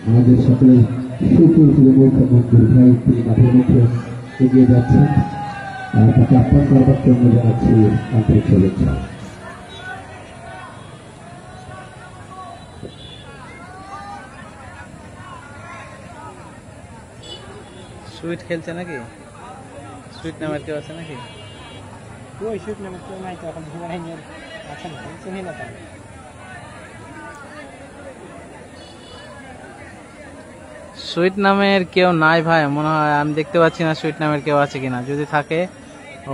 আমাদের সকলের সুপ্রিয় মন্দির ভাই, তিনি মাঠের মধ্যে এগিয়ে যাচ্ছেন, তাকে আহ্বান করবার জন্য জানাচ্ছি আন্তরিক শুভেচ্ছা। সুইট খেলছে নাকি? সুইট নামের কেউ আছে নাকি? ওই সুইট নামের কেউ নাই তো এখন, আছে না, চিনি না। সুইট নামের কেউ নাই ভাই, মনে হয় আমি দেখতে পাচ্ছি না সুইট নামের কেউ আছে কিনা, যদি থাকে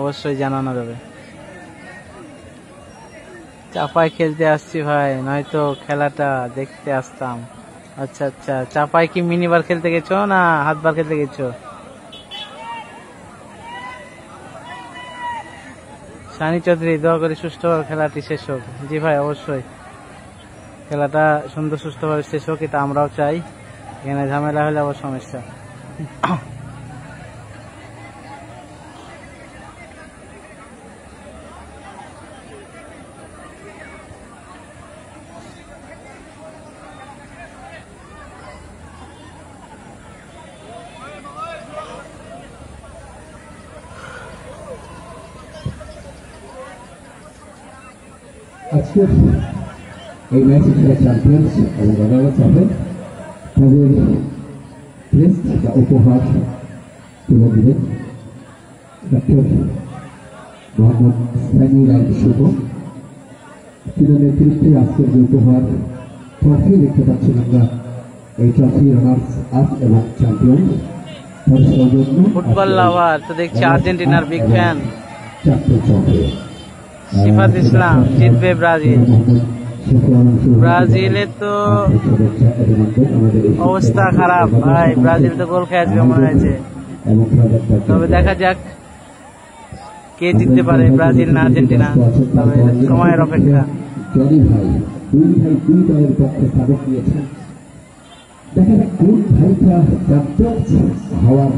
অবশ্যই জানানো যাবে। চাপাই খেলতে আসছি ভাই, নয়তো খেলাটা দেখতে আসতাম। আচ্ছা আচ্ছা, চাপাই কি মিনিবার খেলতে গেছো না হাতবার খেলতে গেছো? সানি চৌধুরী, দোয়া করি সুষ্ঠুভাবে খেলাটি শেষ হোক। জি ভাই, অবশ্যই খেলাটা সুন্দর সুষ্ঠুভাবে শেষ হোক, এটা আমরাও চাই। এখানে ঝামেলা হলে আবার সমস্যা। আজকের এই ম্যাচে খেলা চ্যাম্পিয়ন্স এবং রানার্স হবে তাদের ক্রেস্ট বা উপহার তুলে দিলেন ডক্টর মোহাম্মদ সাইনুল আল শুভ। তিনি নেতৃত্বে আজকের যে উপহার ট্রফি দেখতে পাচ্ছেন আমরা, এই ট্রফি রানার্স আপ এবং চ্যাম্পিয়ন তার সৌজন্য ফুটবল লাভার তো দেখছি আর্জেন্টিনার বিগ ফ্যান। চ্যাম্পিয়ন ট্রফি সিফাত ইসলাম জিতবে ব্রাজিল। ব্রাজিলের তো অবস্থা খারাপ ভাই, ব্রাজিল তো গোল খেয়ে আসবে মনে হয়েছে। তবে দেখা যাক কে জিততে পারে, ব্রাজিল না আর্জেন্টিনা, তবে সময়ের অপেক্ষা। জনি ভাই দুই দলের পক্ষে সাবেক দিয়েছেন, দেখা যাক কোন ভাইটা চ্যাম্পিয়ন্স হওয়ার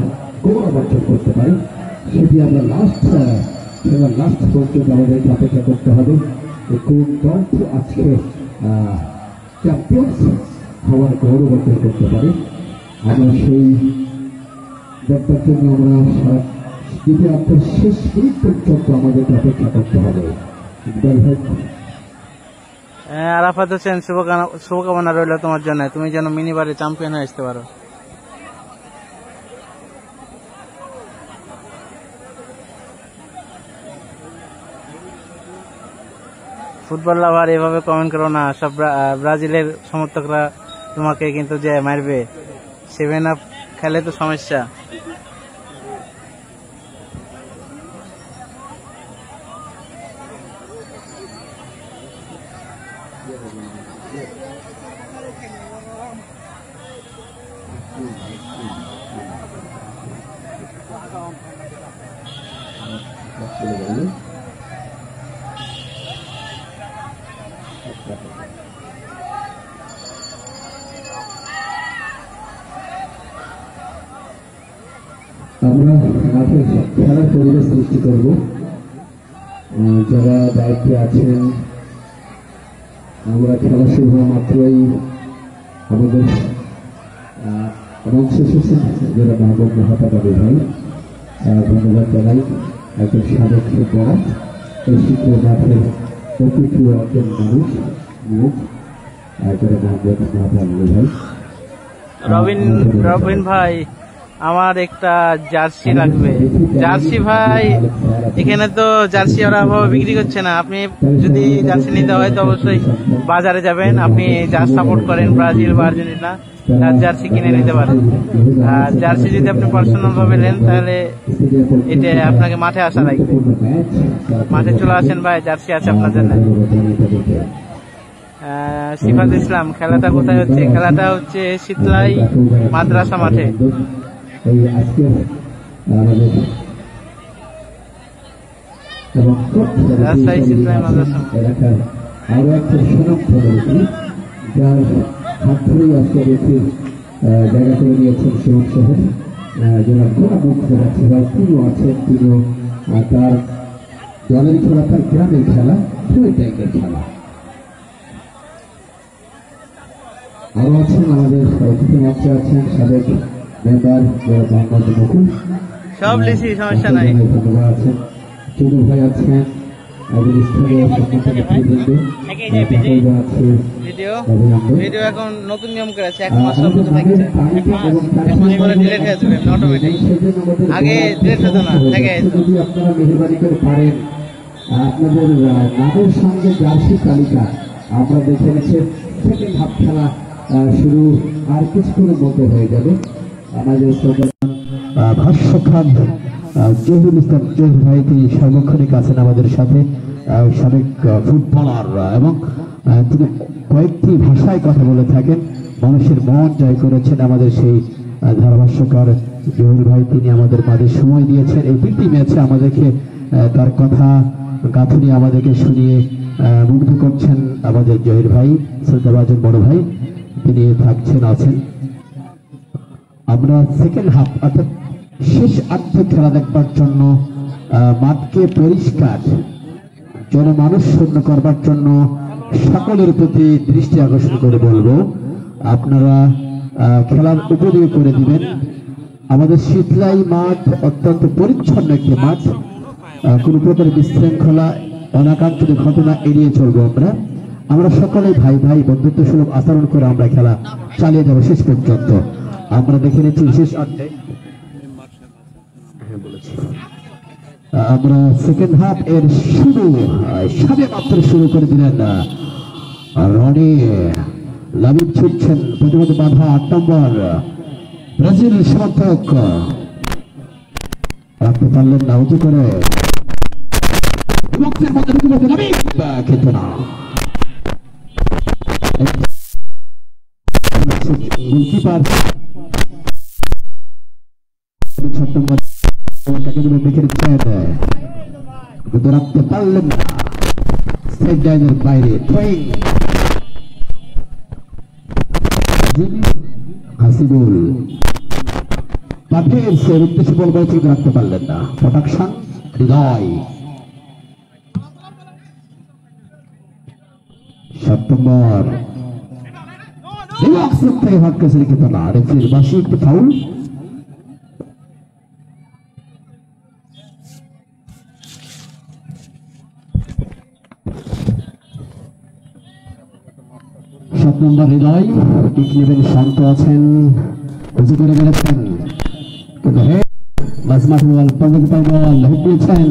গৌরব অর্জন করতে পারে, সেটি আমরা খেলার লাস্ট পর্যন্ত আমাদেরকে অপেক্ষা করতে হবে। কোন দল আজকে চ্যাম্পিয়ন্স হওয়ার গৌরব অর্জন করতে পারে, আমরা সেই ব্যাপারটার জন্য আমরা দ্বিতীয়ার্ধের শেষ মিনিট পর্যন্ত আমাদেরকে অপেক্ষা করতে হবে। আরাফাত হোসেন, শুভকামনা রইল তোমার জন্য, তুমি যেন মিনিবারে চ্যাম্পিয়ন হয়ে আসতে পারো। ফুটবল লাভার এভাবে কমেন্ট করো না, সব ব্রাজিলের সমর্থকরা তোমাকে কিন্তু যে মারবে, 7 আপ খেলে তো সমস্যা। আমরা মাঠে খেলার পরিবেশ সৃষ্টি করব, যারা দায়িত্বে আছেন। আমরা খেলা শুরু হওয়া মাত্রই আমাদের মঞ্চে এসেছেন যারা মাহবুব মহাতাবাদী ভাই, ধন্যবাদ জানাই। একজন সাবেক ফুটবলার, এই শিক্ষক মাঠের অতি প্রিয় একজন মানুষ নিয়োগ যারা মাহবুব মহাতাবাদী ভাই। রবিন ভাই, আমার একটা জার্সি লাগবে। জার্সি ভাই, এখানে তো জার্সি ওরা ভাবে বিক্রি করছে না। আপনি যদি জার্সি নিতে হয় তো অবশ্যই বাজারে যাবেন। আপনি যার সাপোর্ট করেন ব্রাজিল বা আর্জেন্টিনা, তার জার্সি কিনে নিতে পারেন। আর জার্সি যদি আপনি পার্সোনাল ভাবে নেন তাহলে এটা আপনাকে মাঠে আসা লাগবে। মাঠে চলে আসেন ভাই, জার্সি আছে আপনার জন্য। সিফাত ইসলাম, খেলাটা কোথায় হচ্ছে? খেলাটা হচ্ছে শীতলাই মাদ্রাসা মাঠে। রাজশাহী শীতলাই মাদ্রাসা এলাকার আরো একটা সুনাম খবরটি, যার হাত ধরেই আজকে দেখি জায়গা করে নিয়েছেন শিবক শহর, যারা গোড়া মুখ্য তিনিও আছেন। তিনিও তার দলের খেলা, তার গ্রামের খেলা, দুই টাইপের খেলা। আরো আছেন আমাদের অতিথি মঞ্চে আছেন সাবেক মেম্বার মোহাম্মদ মুকুল, সব লিখি, সমস্যা নাই। ধন্যবাদ আছেন। চুনু ভাই আছেন, একজন স্থানীয় ভিডিও এখন নতুন নিয়ম করেছে, 1 মাস পর্যন্ত থাকছে। 1 মাস পরে ডিলিট হয়ে যাবে অটোমেটিক, আগে ডিলিট হতো না, থেকে যদি আপনারা মেহরবানি করে পারেন আপনাদের নামের সঙ্গে জার্সি তালিকা আমরা দেখে নিচ্ছি। সেকেন্ড হাফ খেলা শুরু আর কিছুক্ষণের মধ্যে হয়ে যাবে। আমাদের ভাষ্যখান জহিরুল ইসলাম জহির ভাই, তিনি সার্বক্ষণিক আছেন আমাদের সাথে, সাবেক ফুটবলার এবং তিনি কয়েকটি ভাষায় কথা বলে থাকেন, মানুষের মন জয় করেছেন। আমাদের সেই ধারাভাষ্যকার জহির ভাই, তিনি আমাদের মাঝে সময় দিয়েছেন। এই 3টি ম্যাচে আমাদেরকে তার কথা গাঁথুনি আমাদেরকে শুনিয়ে মুগ্ধ করছেন আমাদের জহির ভাই, শ্রদ্ধাভাজন বড় ভাই, তিনি থাকছেন আছেন। আমরা সেকেন্ড হাফ অর্থাৎ শেষ অর্ধে খেলা দেখবার জন্য মাঠকে পরিষ্কার জনমানুষ শূন্য করবার জন্য সকলের প্রতি দৃষ্টি আকর্ষণ করে বলবো, আপনারা খেলার উপযোগী করে দিবেন। আমাদের শীতলাই মাঠ অত্যন্ত পরিচ্ছন্ন একটি মাঠ, কোনো প্রকার বিশৃঙ্খলা অনাকাঙ্ক্ষিত ঘটনা এড়িয়ে চলবো। আমরা সকলে ভাই ভাই বন্ধুত্ব সুলভ আচরণ করে আমরা খেলা চালিয়ে যাবো শেষ পর্যন্ত। আমরা দেখে নিচ্ছি শেষ অর্ধে আমরা সেকেন্ড হাফ এর শুরু সবে মাত্র শুরু করে দিলেন রনি। লাবিব ছুটছেন, প্রতিমধ্যে বাধা 8 নম্বর ব্রাজিল সমর্থক রাখতে পারলেন না, উঁচু করে খেত না। গোলকিপার 6 নম্বর দেখে দিচ্ছেন, কিন্তু রাখতে পারলেন না, সেট লাইনের বাইরে। হাসিবুল পাঠের সে উদ্দেশ্য বল করেছে, কিন্তু রাখতে পারলেন না। প্রোটেকশন হৃদয় 7 নম্বর থেকে হট কেসে লিখিত না, রেফারির বাসি একটু ফাউল। নম্বর হৃদয় কিক নেবেন, শান্ত আছেন, উঁচু করে বেড়েছেন, কিন্তু মাঝমাঠে বল পর্যন্ত বল হিট দিয়েছেন,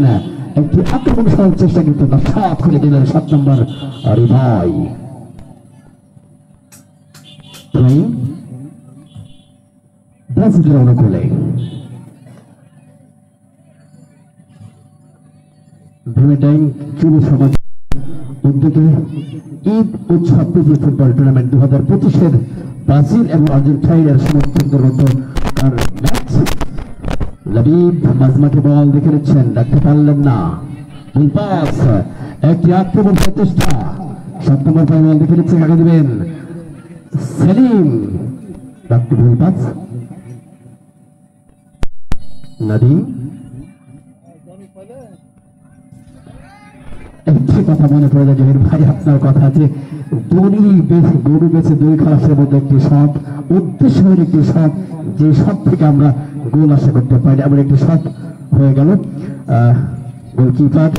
একটি আক্রমণ করার চেষ্টা কিন্তু নস্বাত করে দিলেন 7 নম্বর হৃদয়। ব্রাজিলের অনুকূলে ভেমেটাইম যুব সমাজ উদ্যোগে ঈদ উৎসব ফুটবল টুর্নামেন্ট 2025-এর ব্রাজিল এবং আর্জেন্টিনার সমর্থকদের মধ্যে ম্যাচ। লাবিব মাঝমাঠে বল দেখে নিচ্ছেন, রাখতে পারলেন না, ভুল পাস, একটি আক্রমণ প্রচেষ্টা। 7 নম্বর বল দেখে নিচ্ছেন, কাকে দেবেন, সেলিম, রাখতে ভুল পাস। নাদিম একটি কথা মনে পড়ে যায় জহির ভাই, আপনার কথা যে গরু বেছে দই খালাসের মধ্যে একটি শট, উদ্দেশ্য হয়ে একটি শট, যে শট থেকে আমরা গোল আশা করতে পারি, এমন একটি শট হয়ে গেল। গোলকিপার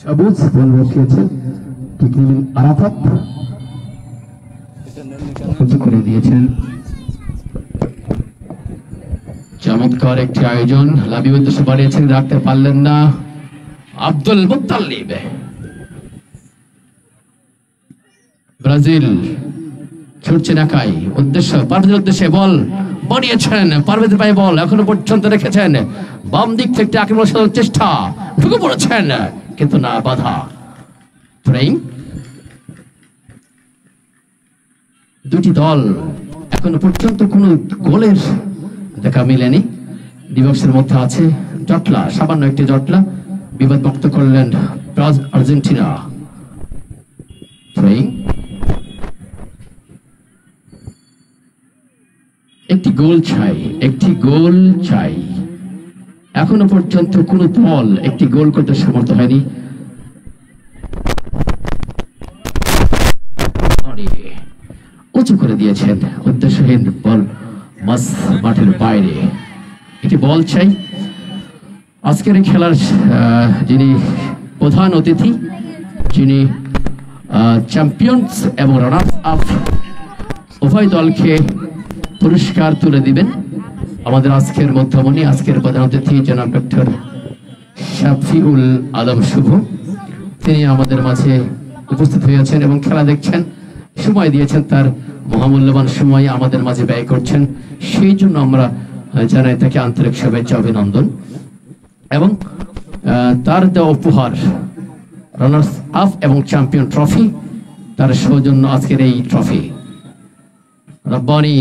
সবুজ বল রক্ষিয়েছেন, ঠিক নেবেন আরাফাত, উঁচু করে দিয়েছেন। চমৎকার একটি আয়োজন, লাবিব উদ্দেশ্য বাড়িয়েছেন, রাখতে পারলেন না আব্দুল মুত্তালিব। ব্রাজিল ছুটছে ঢাকায়, উদ্দেশ্য পারভেজের উদ্দেশ্যে বল বাড়িয়েছেন, পারভেজের পায়ে বল এখনো পর্যন্ত রেখেছেন, বাম দিক থেকে আক্রমণ করার চেষ্টা, ঢুকে পড়েছেন কিন্তু না, বাধা। দুটি দল এখনো পর্যন্ত কোন গোলের দেখা মিলেনি, ডিবক্সের মধ্যে আছে জটলা, সামান্য একটি জটলা, বিবাদ মুক্ত করলেন আর্জেন্টিনা। একটি গোল চাই, একটি গোল চাই, এখনো পর্যন্ত কোন দল একটি গোল করতে সমর্থ হয়নি। উঁচু করে দিয়েছেন, উদ্দেশ্যহীন বল মাঠের বাইরে। একটি বল চাই। আজকের এই খেলার যিনি প্রধান অতিথি, যিনি চ্যাম্পিয়ন্স এবং রানার্স আপ উভয় দলকে পুরস্কার তুলে দিবেন, আমাদের আজকের মধ্যমণি, আজকের প্রধান অতিথি জনাব ডক্টর শাফিউল আলম শুভ, তিনি আমাদের মাঝে উপস্থিত হয়েছেন এবং খেলা দেখছেন, সময় দিয়েছেন, তার মহামূল্যবান সময় আমাদের মাঝে ব্যয় করছেন, সেই জন্য আমরা জানাই তাকে আন্তরিক শুভেচ্ছা অভিনন্দন। এবং তার দেওয়া উপহার রানার্স আপ এবং চ্যাম্পিয়ন ট্রফি, তার সৌজন্য আজকের এই ট্রফি। রব্বানি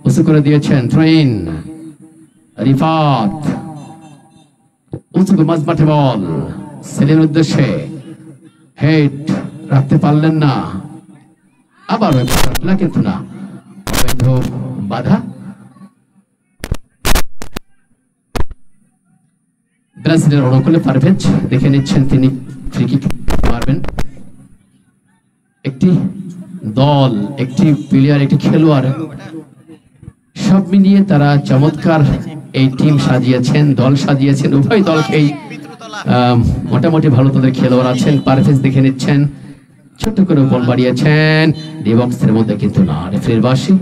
উঁচু করে দিয়েছেন, থ্রোইন, রিফাত উঁচু মাঝমাঠে বল, সেলিমের উদ্দেশ্যে হেড, রাখতে পারলেন না, আবার কিন্তু না, অবৈধ বাধা। ব্রাজিলের অনুকূলে পারভেজ দেখে নিচ্ছেন তিনি ফ্রি কিক মারবেন। একটি দল, একটি প্লেয়ার, একটি খেলোয়াড় সব মিলিয়ে তারা চমৎকার এই টিম সাজিয়েছেন, দল সাজিয়েছেন। উভয় দলকেই মোটামুটি ভালো তাদের খেলোয়াড় আছেন। পারভেজ দেখে নিচ্ছেন, ছোট্ট করে বল বাড়িয়েছেন, ডি বক্সের মধ্যে কিন্তু না, রেফারির বাঁশি।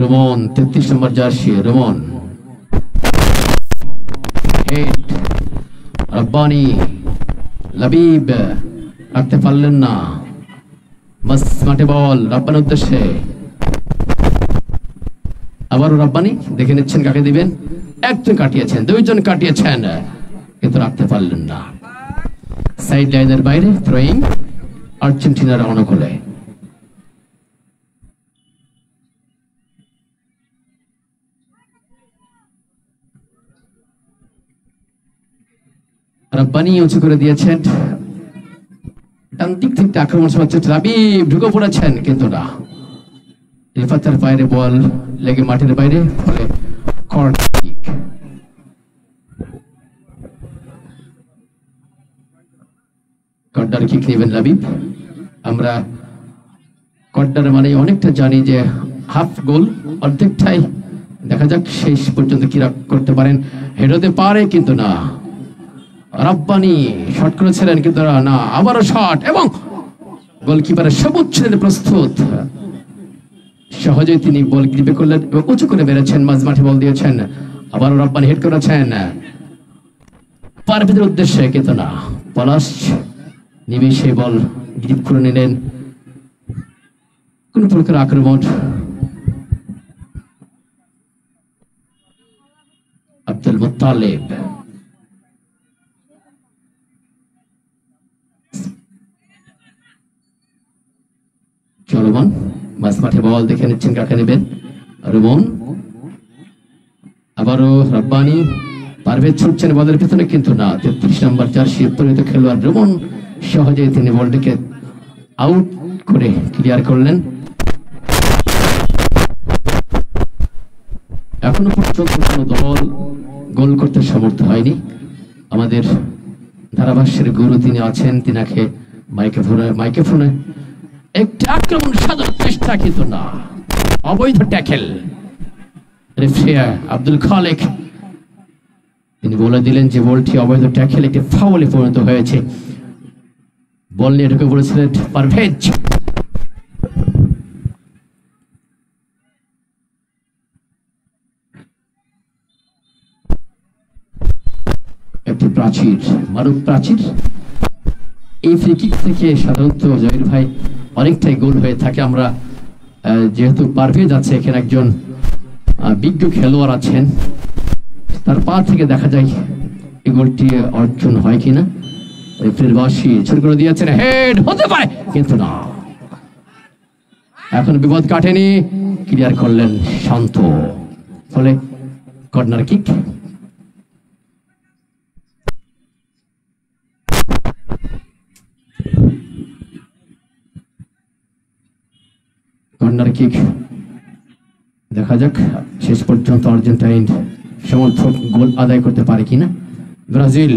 Romon 33 number jersey, Romon head, Rabbani, Labib রাখতে পারলেন না, মাঠে বল রব্বানির উদ্দেশ্যে, আবারও রব্বানি দেখে নিচ্ছেন কাকে দিবেন। একজন কাটিয়েছেন, দুইজন কাটিয়েছেন, কিন্তু রাখতে পারলেন না। সাইড লাইনের বাইরে থ্রোয়িং আর্জেন্টিনার অনুকূলে। রব্বানি উঁচু করে দিয়েছেন, ডান দিক থেকে আক্রমণ চালাচ্ছে রাবিব, ঢুকে পড়েছেন কিন্তু না, রিফাতের বাইরে বল লেগে মাঠের বাইরে, ফলে কর্নার কিক। কর্নার কিক নেবেন লাবিব। আমরা কর্নার মানে অনেকটা জানি যে হাফ গোল, অর্ধেকটাই দেখা যাক শেষ পর্যন্ত কি করতে পারেন। হেড হতে পারে কিন্তু না, রব্বানি শট করেছিলেন কিন্তু না, আবারও শট এবং গোলকিপারের সবুজ ছেড়ে প্রস্তুত। সহজেই তিনি বল গ্রিপে করলেন এবং উঁচু করে বেড়েছেন, মাঝ মাঠে বল দিয়েছেন, আবারও রব্বানি হেড করেছেন পারভেজের উদ্দেশ্যে কিন্তু না, পলাশ নিমেষে বল গ্রিপ করে নিলেন। কোন প্রকার আক্রমণ আব্দুল মুত্তালিব, রোমন মাঝ মাঠে বল দেখে নিচ্ছেন কাকে নেবেন। রোমন, আবারও রব্বানি, পারভেজ ছুটছেন বলের পিছনে কিন্তু না, 33 নম্বর জার্সি পরিণত খেলোয়াড় রোমন সহজেই তিনি বলটিকে আউট করে ক্লিয়ার করলেন। এখনো পর্যন্ত কোন দল গোল করতে সমর্থ হয়নি। আমাদের ধারাভাষ্যের গুরু তিনি আছেন, তিনাকে মাইকে ফোনে একটি আক্রমণ সাজার চেষ্টা কিন্তু না, অবৈধ ট্যাকেল। রেফারি আব্দুল খালেক তিনি বলে দিলেন যে বলটি অবৈধ ট্যাকেল, একটি ফাউলে পরিণত হয়েছে। বল নিয়ে ঢুকে পড়েছিলেন পারভেজ। একটি প্রাচীর, মারুফ প্রাচীর। এই ফ্রি কিক থেকে সাধারণত জহির ভাই অনেকটাই গোল হয়ে থাকে। আমরা যেহেতু পারভেজ আছে, এখানে একজন বিজ্ঞ খেলোয়াড় আছেন, তার পা থেকে দেখা যায় এই গোলটি অর্জন হয় কিনা। রেফারির বাঁশি ছোট করে দিয়েছেন, হেড হতে পারে কিন্তু না, এখন বিপদ কাটেনি, ক্লিয়ার করলেন শান্ত, ফলে কর্নার কিক। কর্নার কিক দেখা যাক শেষ পর্যন্ত আর্জেন্টাইন সমর্থক গোল আদায় করতে পারে কিনা। ব্রাজিল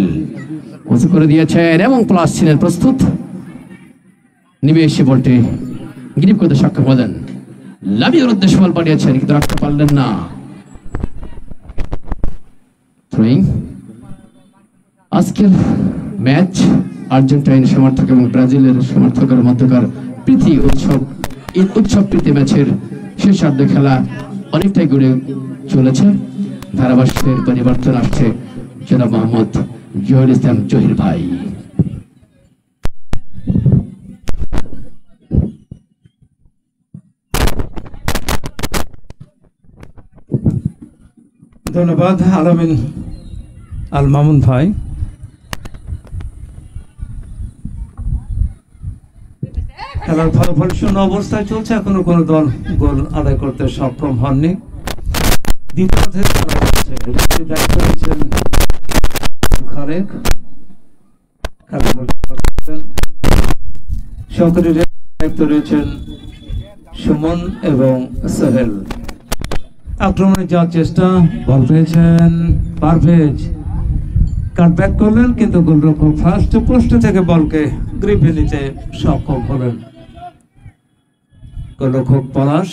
উঁচু করে দিয়েছেন এবং প্লাস ছিলেন প্রস্তুত, নিমেষে বলটি গ্রিপ করতে সক্ষম হলেন। লাবিবের উদ্দেশ্যে বল পাঠিয়েছেন কিন্তু রাখতে পারলেন না। থ্রোয়িং। আজকের ম্যাচ আর্জেন্টাইন সমর্থক এবং ব্রাজিলের সমর্থকের মধ্যকার প্রীতি উৎসব, এই উৎসব প্রীতি ম্যাচের শেষার্ধ খেলা অনেকটাই গড়ে চলেছে। ধারাভাষ্যের পরিবর্তন আসছে জনাব মোহাম্মদ জহির ইসলাম জহির ভাই। ধন্যবাদ আলামিন আল মামুন ভাই। খেলার ফলাফল শূন্য অবস্থায় চলছে, এখনো কোনো দল গোল আদায় করতে সক্ষম হননি। দ্বিতীয়ার্ধে দায়িত্ব নিচ্ছেন খালেক, সহকারী দায়িত্ব রয়েছেন সুমন এবং সোহেল। আক্রমণে যাওয়ার চেষ্টা, বল পেয়েছেন পারভেজ, কাটব্যাক করলেন কিন্তু গোলরক্ষক ফার্স্ট পোস্ট থেকে বলকে গ্রিপে নিতে সক্ষম হলেন। গোলরক্ষক পলাশ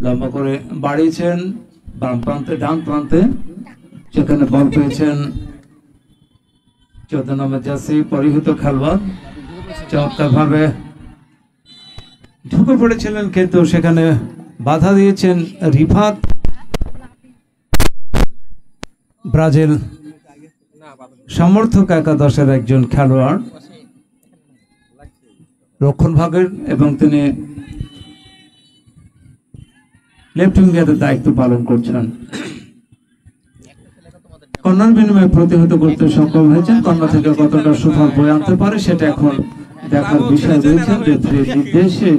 লম্বা করে বাড়িয়েছেন বাম প্রান্তে ডান প্রান্তে, সেখানে বল পেয়েছেন 14 নম্বর জার্সি পরিহিত খেলোয়াড়, চমৎকার ভাবে ঢুকে পড়েছিলেন কিন্তু সেখানে বাধা দিয়েছেন রিফাত। ব্রাজিল সমর্থক একাদশের একজন খেলোয়াড়, রক্ষণ ভাগের, এবং তিনি লেফট উইঙ্গারের দায়িত্ব পালন করছেন। কর্নার বিনিময়ে প্রতিহত করতে সক্ষম হয়েছেন। কর্নার থেকে কতটা সুফল বয়ে আনতে পারে সেটা এখন দেখার বিষয় রয়েছে। রেফারির নির্দেশে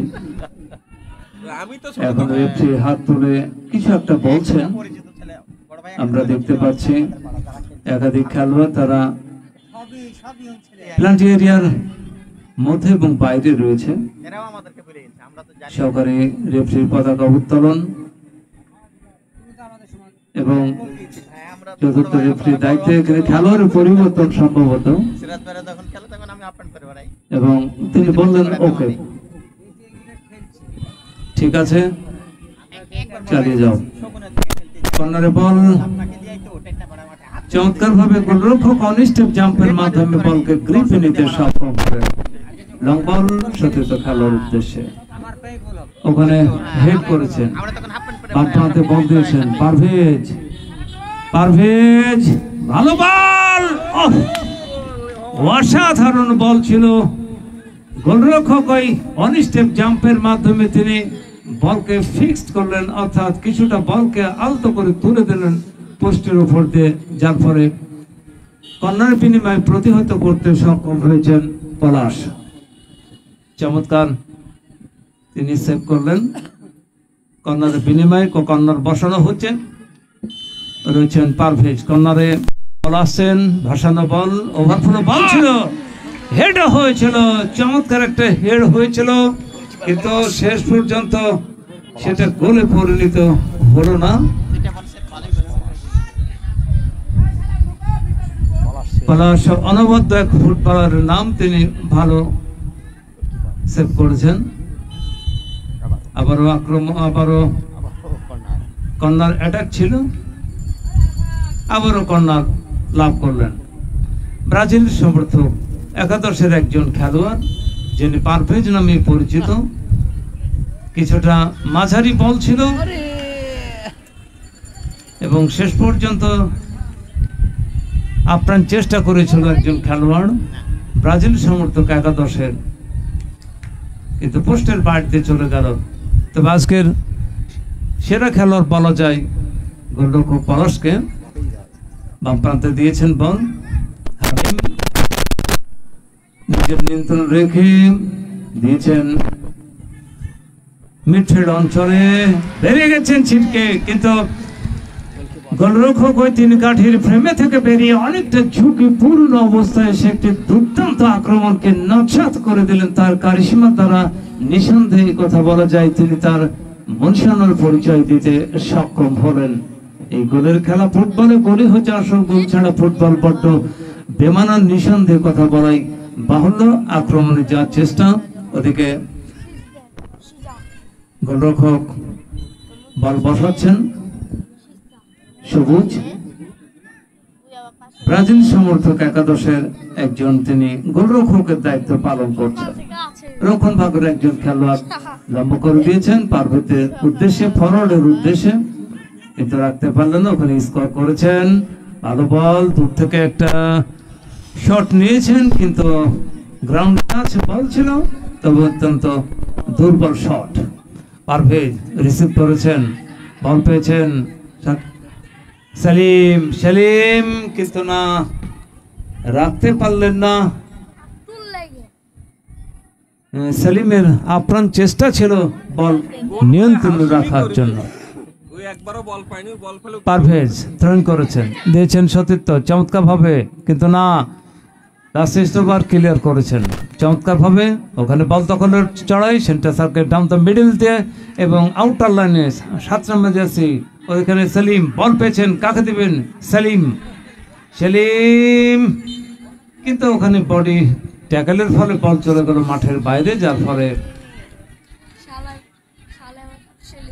এখন রেফারি হাত তুলে কিছু একটা বলছেন, আমরা দেখতে পাচ্ছি। একাধিক খেলোয়াড় তারা প্লান্টি এরিয়ার মধ্যে এবং বাইরে রয়েছে। সহকারী রেফারির পতাকা উত্তোলন এবং চতুর্থ রেফারির দায়িত্বে এখানে খেলোয়াড়ের পরিবর্তন সম্ভবত, এবং তিনি বললেন ওকে ঠিক আছে চালিয়ে যাও। কর্নারে বল চমৎকার ভাবে গোলরক্ষক অনস্টেপ জাম্পের মাধ্যমে বলকে গ্রিপে নিতে সক্ষম করেন। লং বল সতীর্থ খেলার উদ্দেশ্যে, ওখানে হেড করেছেন, বাম প্রান্তে বল দিয়েছেন পারভেজ। পারভেজ ভালো বল, অসাধারণ বল ছিল। গোলরক্ষক ওই অনস্টেপ জাম্পের মাধ্যমে তিনি বলকে ফিক্সড করলেন, অর্থাৎ কিছুটা বলকে আলতো করে তুলে দিলেন পোস্টের উপর দিয়ে, যার ফলে কর্নার বিনিময়ে প্রতিহত করতে সক্ষম হয়েছেন পলাশ। চমৎকার তিনি সেভ করলেন। কর্নারের বিনিময়ে কর্নার বসানো হচ্ছে, রয়েছেন পারভেজ। কর্নারে বল আসছেন, ভাসানো বল, ওভারফ্লো বল ছিল, হেড হয়েছিল, চমৎকার একটা হেড হয়েছিল, কিন্তু শেষ পর্যন্ত সেটা গোলে পরিণত হলো না। পলাশ অনবদ্য এক ফুটবলারের নাম, তিনি ভালো সেভ করেছেন। আবারও আক্রমণ, আবারও কর্নার অ্যাটাক ছিল, আবারও কর্নার লাভ করলেন ব্রাজিল সমর্থক একাদশের একজন খেলোয়াড়, যিনি পারভেজ নামে পরিচিত। কিছুটা মাঝারি বল ছিল এবং শেষ পর্যন্ত আপ্রাণ চেষ্টা করেছিল একজন খেলোয়াড় ব্রাজিল সমর্থক একাদশের, কিন্তু পোস্টের বাড়িতে চলে গেল। তবে আজকের সেরা খেলোয়াড় বলা যায় গোলরক্ষক পলাশকে। বাম প্রান্তে দিয়েছেন বল, হাকিম নিজের নিয়ন্ত্রণ রেখে দিয়েছেন মিডফিল্ড অঞ্চলে, বেরিয়ে গেছেন ছিটকে, কিন্তু গোলরক্ষক ওই 3 কাঠির ফ্রেমে থেকে বেরিয়ে অনেকটা ঝুঁকিপূর্ণ অবস্থায় সে একটি দুর্দান্ত আক্রমণকে নস্যাৎ করে দিলেন তার কারিশমার দ্বারা। নিঃসন্দেহে কথা বলা যায় তিনি তার মনসানোর পরিচয় দিতে সক্ষম হলেন। এই গোলের খেলা ফুটবলে গোলই হচ্ছে আসল, গোল ছাড়া ফুটবল বড্ড বেমানান, নিঃসন্দেহে কথা বলাই বাহুল্য। আক্রমণে যাওয়ার চেষ্টা, ওদিকে গোলরক্ষক বল বসাচ্ছেন সবুজ, ব্রাজিল সমর্থক একাদশের একজন, তিনি গোলরক্ষকের দায়িত্ব পালন করছেন। রক্ষণ ভাগের একজন খেলোয়াড় লম্বা করে দিয়েছেন পার্বতের উদ্দেশ্যে, ফরওয়ার্ডের উদ্দেশ্যে, কিন্তু রাখতে পারলেন না, ওখানে স্কোর করেছেন। ভালো বল, দূর থেকে একটা শট নিয়েছেন, কিন্তু গ্রাউন্ড টাচ বল ছিল, তবে অত্যন্ত দুর্বল শট। পারভেজ রিসিভ করেছেন, বল পেয়েছেন সেলিম, সেলিম কিন্তু না, রাখতে পারলেন না। সেলিমের আপ্রাণ চেষ্টা ছিল বল নিয়ন্ত্রণে রাখার জন্য। পারভেজ থ্রোইং করেছেন, দিয়েছেন সতীর্থ চমৎকার ভাবে, কিন্তু না, লাস্ট ওভার ক্লিয়ার করেছেন চমৎকারভাবে। ওখানে বল দখলের চড়াই, centre circle down the middle দিয়ে এবং আউটার লাইনে 7 নম্বর জার্সি ওইখানে সেলিম বল পেয়েছেন, কাকে দিবেন? সেলিম কিন্তু ওখানে বডি ট্যাকেলের ফলে বল চলে গেল মাঠের বাইরে, যার ফলে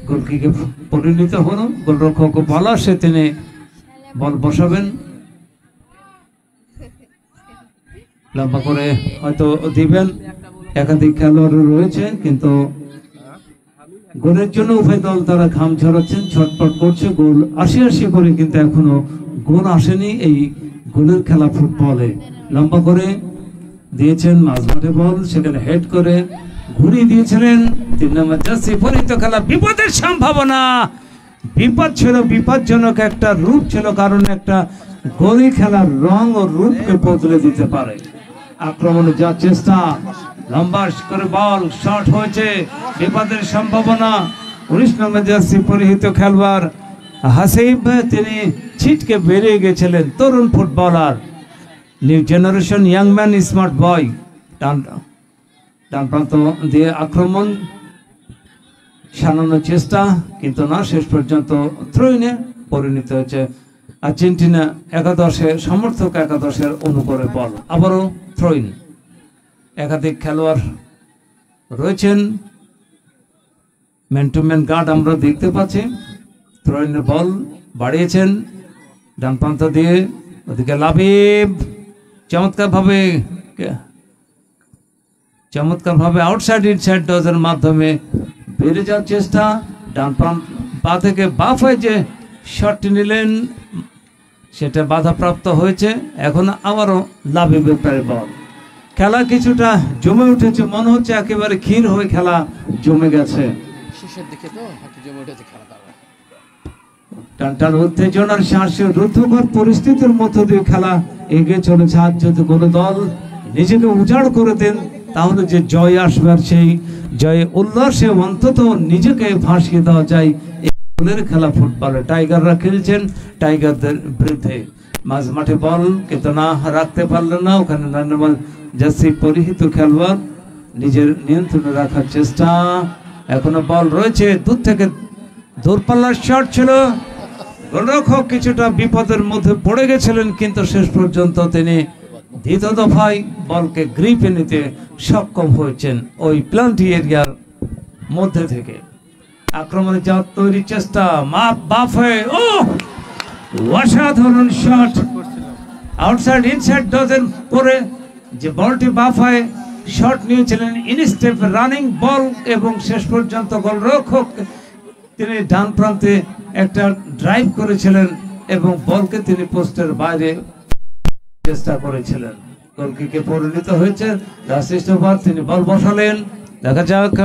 গোলকিকে পরিণত হলো। গোলরক্ষক বল আসে, তিনি বল বসাবেন, লম্বা করে হয়তো দিবেন। একাধিক খেলোয়াড় রয়েছে, কিন্তু গোলের জন্য উভয় দল তারা ঘাম ঝরাচ্ছেন, ছটপট করছে। গোল আসি করে কিন্তু এখনো গোল আসেনি এই গোলের খেলা ফুটবলে। লম্বা করে দিয়েছেন মাঝমাঠে বল, সেখানে হেড করে ঘুরিয়ে দিয়েছিলেন 3 নম্বর জার্সি। পরিহিত খেলা, বিপদের সম্ভাবনা, বিপদ ছিল, বিপজ্জনক একটা রূপ ছিল, কারণ একটা গোলই খেলার রং ও রূপকে বদলে দিতে পারে। আক্রমণে যা চেষ্টা, লম্বা করে বল শট হয়েছে, বিপদের সম্ভাবনা। 19 নম্বর জার্সি পরিহিত খেলোয়াড় হাসিব, তিনি ছিটকে বেরিয়ে গেছিলেন। তরুণ ফুটবলার, নিউ জেনারেশন ইয়াংম্যান স্মার্ট বয়। ডান প্রান্ত দিয়ে আক্রমণ সানানোর চেষ্টা, কিন্তু না, শেষ পর্যন্ত থ্রোইনে পরিণত হয়েছে। আর্জেন্টিনা একাদশের সমর্থক একাদশের অনুকূলে বল, আবারও থ্রোইন। একাধিক খেলোয়াড় রয়েছেন, ম্যান টু ম্যান গার্ড আমরা দেখতে পাচ্ছি। থ্রোইনের বল বাড়িয়েছেন ডান প্রান্ত দিয়ে, ওদিকে লাবিব চমৎকারভাবে আউটসাইড ইনসাইড ডজের মাধ্যমে বেড়ে যাওয়ার চেষ্টা। ডান পা থেকে বাফ হয়ে যে শটটি নিলেন, সেটা বাধাপ্রাপ্ত হয়েছে। এখন আবারও লাবিবের পায়ে বল। খেলা কিছুটা জমে উঠেছে, মনে হচ্ছে একেবারে ক্ষীর হয়ে খেলা জমে গেছে। টান উত্তেজনার শ্বাসে রুদ্ধকর পরিস্থিতির মধ্য দিয়ে খেলা এগিয়ে চলেছে। আজ যদি কোনো দল নিজেকে উজাড় করে দেন, তাহলে যে জয় আসবে, আর সেই জয় উল্লাসে অন্তত নিজেকে ভাসিয়ে দেওয়া যায়। এই গোলের খেলা ফুটবলে টাইগাররা খেলছেন, টাইগারদের বিরুদ্ধে। মাঝ মাঠে বল কিন্তু না রাখতে পারলেন না, ওখানে জার্সি পরিহিত খেলোয়াড় নিজের নিয়ন্ত্রণে রাখার চেষ্টা। এখনো বল রয়েছে, দূর থেকে দূরপাল্লার শট ছিল, গোলরক্ষক কিছুটা বিপদের মধ্যে পড়ে গেছিলেন, কিন্তু শেষ পর্যন্ত তিনি দ্বিতীয় দফায় বলকে গ্রিপে নিতে সক্ষম হয়েছেন ওই প্লান্টি এরিয়ার মধ্যে থেকে। আক্রমণে যাওয়ার তৈরি চেষ্টা, বাফ হয়ে অসাধারণ শট, আউটসাইড ইনসাইড ডজেন পরে যে বলটি বাফ হয়ে শট নিয়েছিলেন, ইনস্টেপ রানিং বল, এবং শেষ পর্যন্ত গোলরক্ষক তিনি ডান প্রান্তে একটা ড্রাইভ করেছিলেন এবং বলকে তিনি পোস্টের বাইরে চেষ্টা করেছিলেন। গোলকিকে পরিণত হয়েছে। লাস্ট ওভার তিনি বল বসালেন, দেখা যাক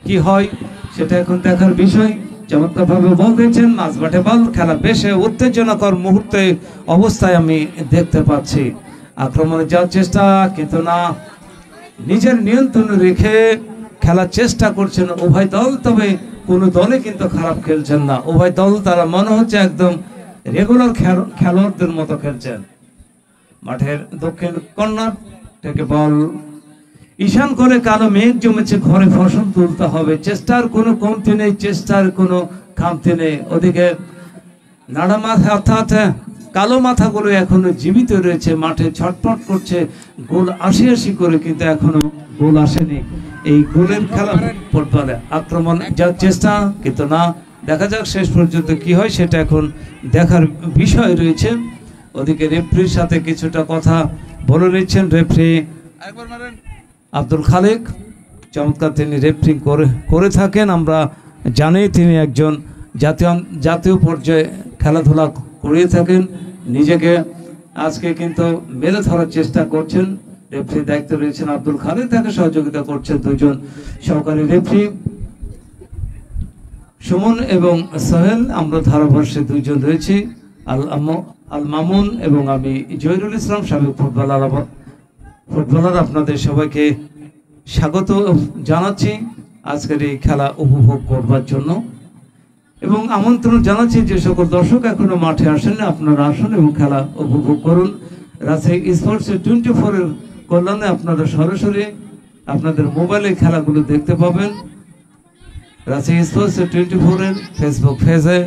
কি হয়, সেটা এখন দেখার বিষয়। চমৎকারভাবে বল দিয়েছেন, মাঝমাঠে বল, খেলা বেশ উত্তেজনাকর মুহূর্তে অবস্থায় আমি দেখতে পাচ্ছি। আক্রমণে যাওয়ার চেষ্টা, কিন্তু না, নিজের নিয়ন্ত্রণে রেখে খেলার চেষ্টা করছেন উভয় দল। তবে কোনো দলে কিন্তু খারাপ খেলছেন না, উভয় দল তারা মনে হচ্ছে একদম রেগুলার খেলোয়াড়দের মতো খেলছেন। মাঠের দক্ষিণ কর্নার থেকে বল ঈশান করে, কালো মেঘ জমেছে, ঘরে ফসল তুলতে হবে, চেষ্টার কোনো কমতি নেই, চেষ্টার কোনো খামতি নেই। ওদিকে নাড়া মাথা অর্থাৎ কালো মাথাগুলো এখনো জীবিত রয়েছে, মাঠে ছটফট করছে, গোল আসি করে, কিন্তু এখনো গোল আসেনি। এই গোলের খেলা ফুটবলে আক্রমণ যার চেষ্টা, কিন্তু না, দেখা যাক শেষ পর্যন্ত কি হয়, সেটা এখন দেখার বিষয় রয়েছে। ওদিকে রেফারির সাথে কিছুটা কথা বলে নিচ্ছেন রেফারি আব্দুল খালেক, চমৎকার তিনি রেফারিং করে থাকেন। আমরা জানি তিনি একজন জাতীয় পর্যায়ে খেলাধুলা করে থাকেন, নিজেকে আজকে কিন্তু মেলে ধরার চেষ্টা করছেন। রেফারির দায়িত্ব রয়েছেন আব্দুল খালেক, তাকে সহযোগিতা করছেন দুজন সহকারী রেফারি সুমন এবং সোহেল। আমরা ধারাভাষ্যে দুইজন রয়েছি, আল মামুন এবং আমি জহিরুল ইসলাম, সাবেক ফুটবলার। আপনাদের সবাইকে স্বাগত জানাচ্ছি আজকের এই খেলা উপভোগ করবার জন্য, এবং আমন্ত্রণ জানাচ্ছি যে সকল দর্শক এখনো মাঠে আসেন, আপনারা আসুন এবং খেলা উপভোগ করুন। রাজশাহী স্পোর্টস 24 এর কল্যাণে আপনারা সরাসরি আপনাদের মোবাইলে খেলাগুলো দেখতে পাবেন। রাজশাহী স্পোর্টস 24 এর ফেসবুক পেজে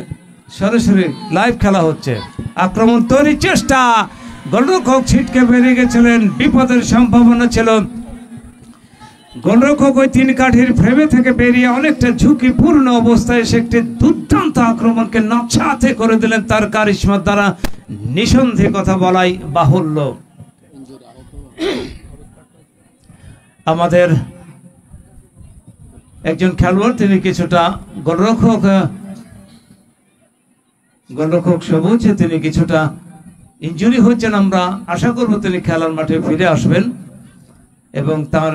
সরাসরি লাইভ খেলা হচ্ছে। আক্রমণ তৈরির চেষ্টা, গোলরক্ষক ছিটকে বেরিয়ে গেছিলেন, বিপদের সম্ভাবনা ছিল। গোলরক্ষক ওই 3 কাঠির ফ্রেমে থেকে বেরিয়ে অনেকটা ঝুঁকিপূর্ণ অবস্থায় এসে একটি দুর্দান্ত আক্রমণকে নকশাতে করে দিলেন তার কারিশমার দ্বারা, নিঃসন্দেহে কথা বলাই বাহুল্য। আমাদের একজন খেলোয়াড় তিনি কিছুটা গোলরক্ষক সবুজ তিনি কিছুটা ইনজুরি হচ্ছেন। আমরা আশা করব তিনি খেলার মাঠে ফিরে আসবেন এবং তার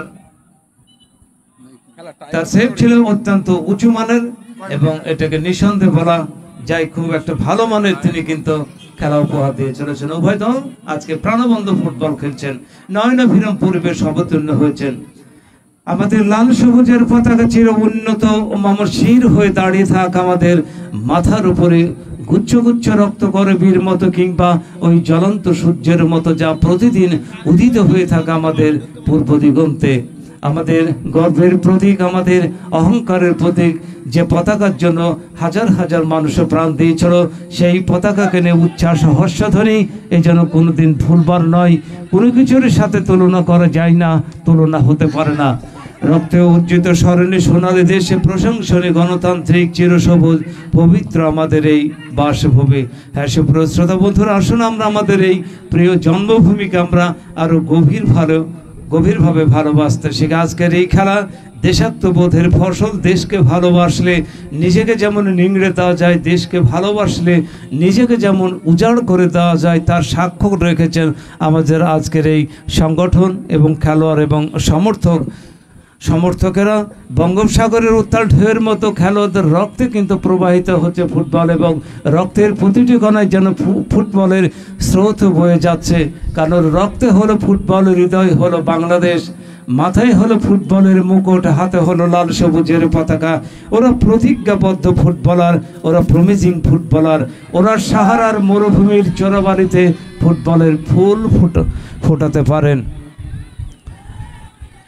সেভ ছিল অত্যন্ত উঁচু মানের এবং এটাকে নিঃসন্দেহে বলা যায় খুব একটা ভালো মানের তিনি কিন্তু খেলা উপহার দিয়ে চলেছেন। উভয় দল আজকে প্রাণবন্ত ফুটবল খেলছেন, নয়নাভিরাম পরিবেশ অবতীর্ণ হয়েছেন। আমাদের লাল সবুজের পতাকা চির উন্নত ও মমশির হয়ে দাঁড়িয়ে থাক আমাদের মাথার উপরে, গুচ্ছ গুচ্ছ রক্ত করে বীর মতো কিংবা ওই জ্বলন্ত সূর্যের মতো যা প্রতিদিন উদিত হয়ে থাকে আমাদের পূর্ব দিগন্তে। আমাদের গর্বের প্রতীক, আমাদের অহংকারের প্রতীক, যে পতাকার জন্য হাজার হাজার মানুষ প্রাণ দিয়েছিল, সেই পতাকাকে নিয়ে উচ্ছ্বাস হর্ষধ্বনি এই যেন কোনোদিন ভুলবার নয়। কোনো কিছুর সাথে তুলনা করা যায় না, তুলনা হতে পারে না। রক্তে উজ্জিত স্মরণে সোনালী দেশে প্রশংসনীয় গণতান্ত্রিক চিরসবুজ পবিত্র আমাদের এই বাসভূমি। হ্যাঁ সুপ্রিয় শ্রোতা বন্ধুরা, আসুন আমরা আমাদের এই প্রিয় জন্মভূমিকে আমরা আরো গভীরভাবে ভালোবাসতে শিখে। আজকের এই খেলা দেশাত্মবোধের ফসল। দেশকে ভালোবাসলে নিজেকে যেমন নিংড়ে দেওয়া যায়, দেশকে ভালোবাসলে নিজেকে যেমন উজাড় করে দেওয়া যায়, তার সাক্ষ্য রেখেছেন আমাদের আজকের এই সংগঠন এবং খেলোয়াড় এবং সমর্থকেরা। বঙ্গোপসাগরের উত্তাল ঢেউয়ের মতো খেলোয়াড়দের রক্তে কিন্তু প্রবাহিত হচ্ছে ফুটবল এবং রক্তের প্রতিটি কণায় যেন ফুটবলের স্রোত বয়ে যাচ্ছে। কারণ রক্তে হলো ফুটবল, হৃদয় হলো বাংলাদেশ, মাথায় হলো ফুটবলের মুকুট, হাতে হলো লাল সবুজের পতাকা। ওরা প্রতিজ্ঞাবদ্ধ ফুটবলার, ওরা প্রমিজিং ফুটবলার, ওরা সাহারার মরুভূমির চোরাবাড়িতে ফুটবলের ফুল ফোটাতে পারেন।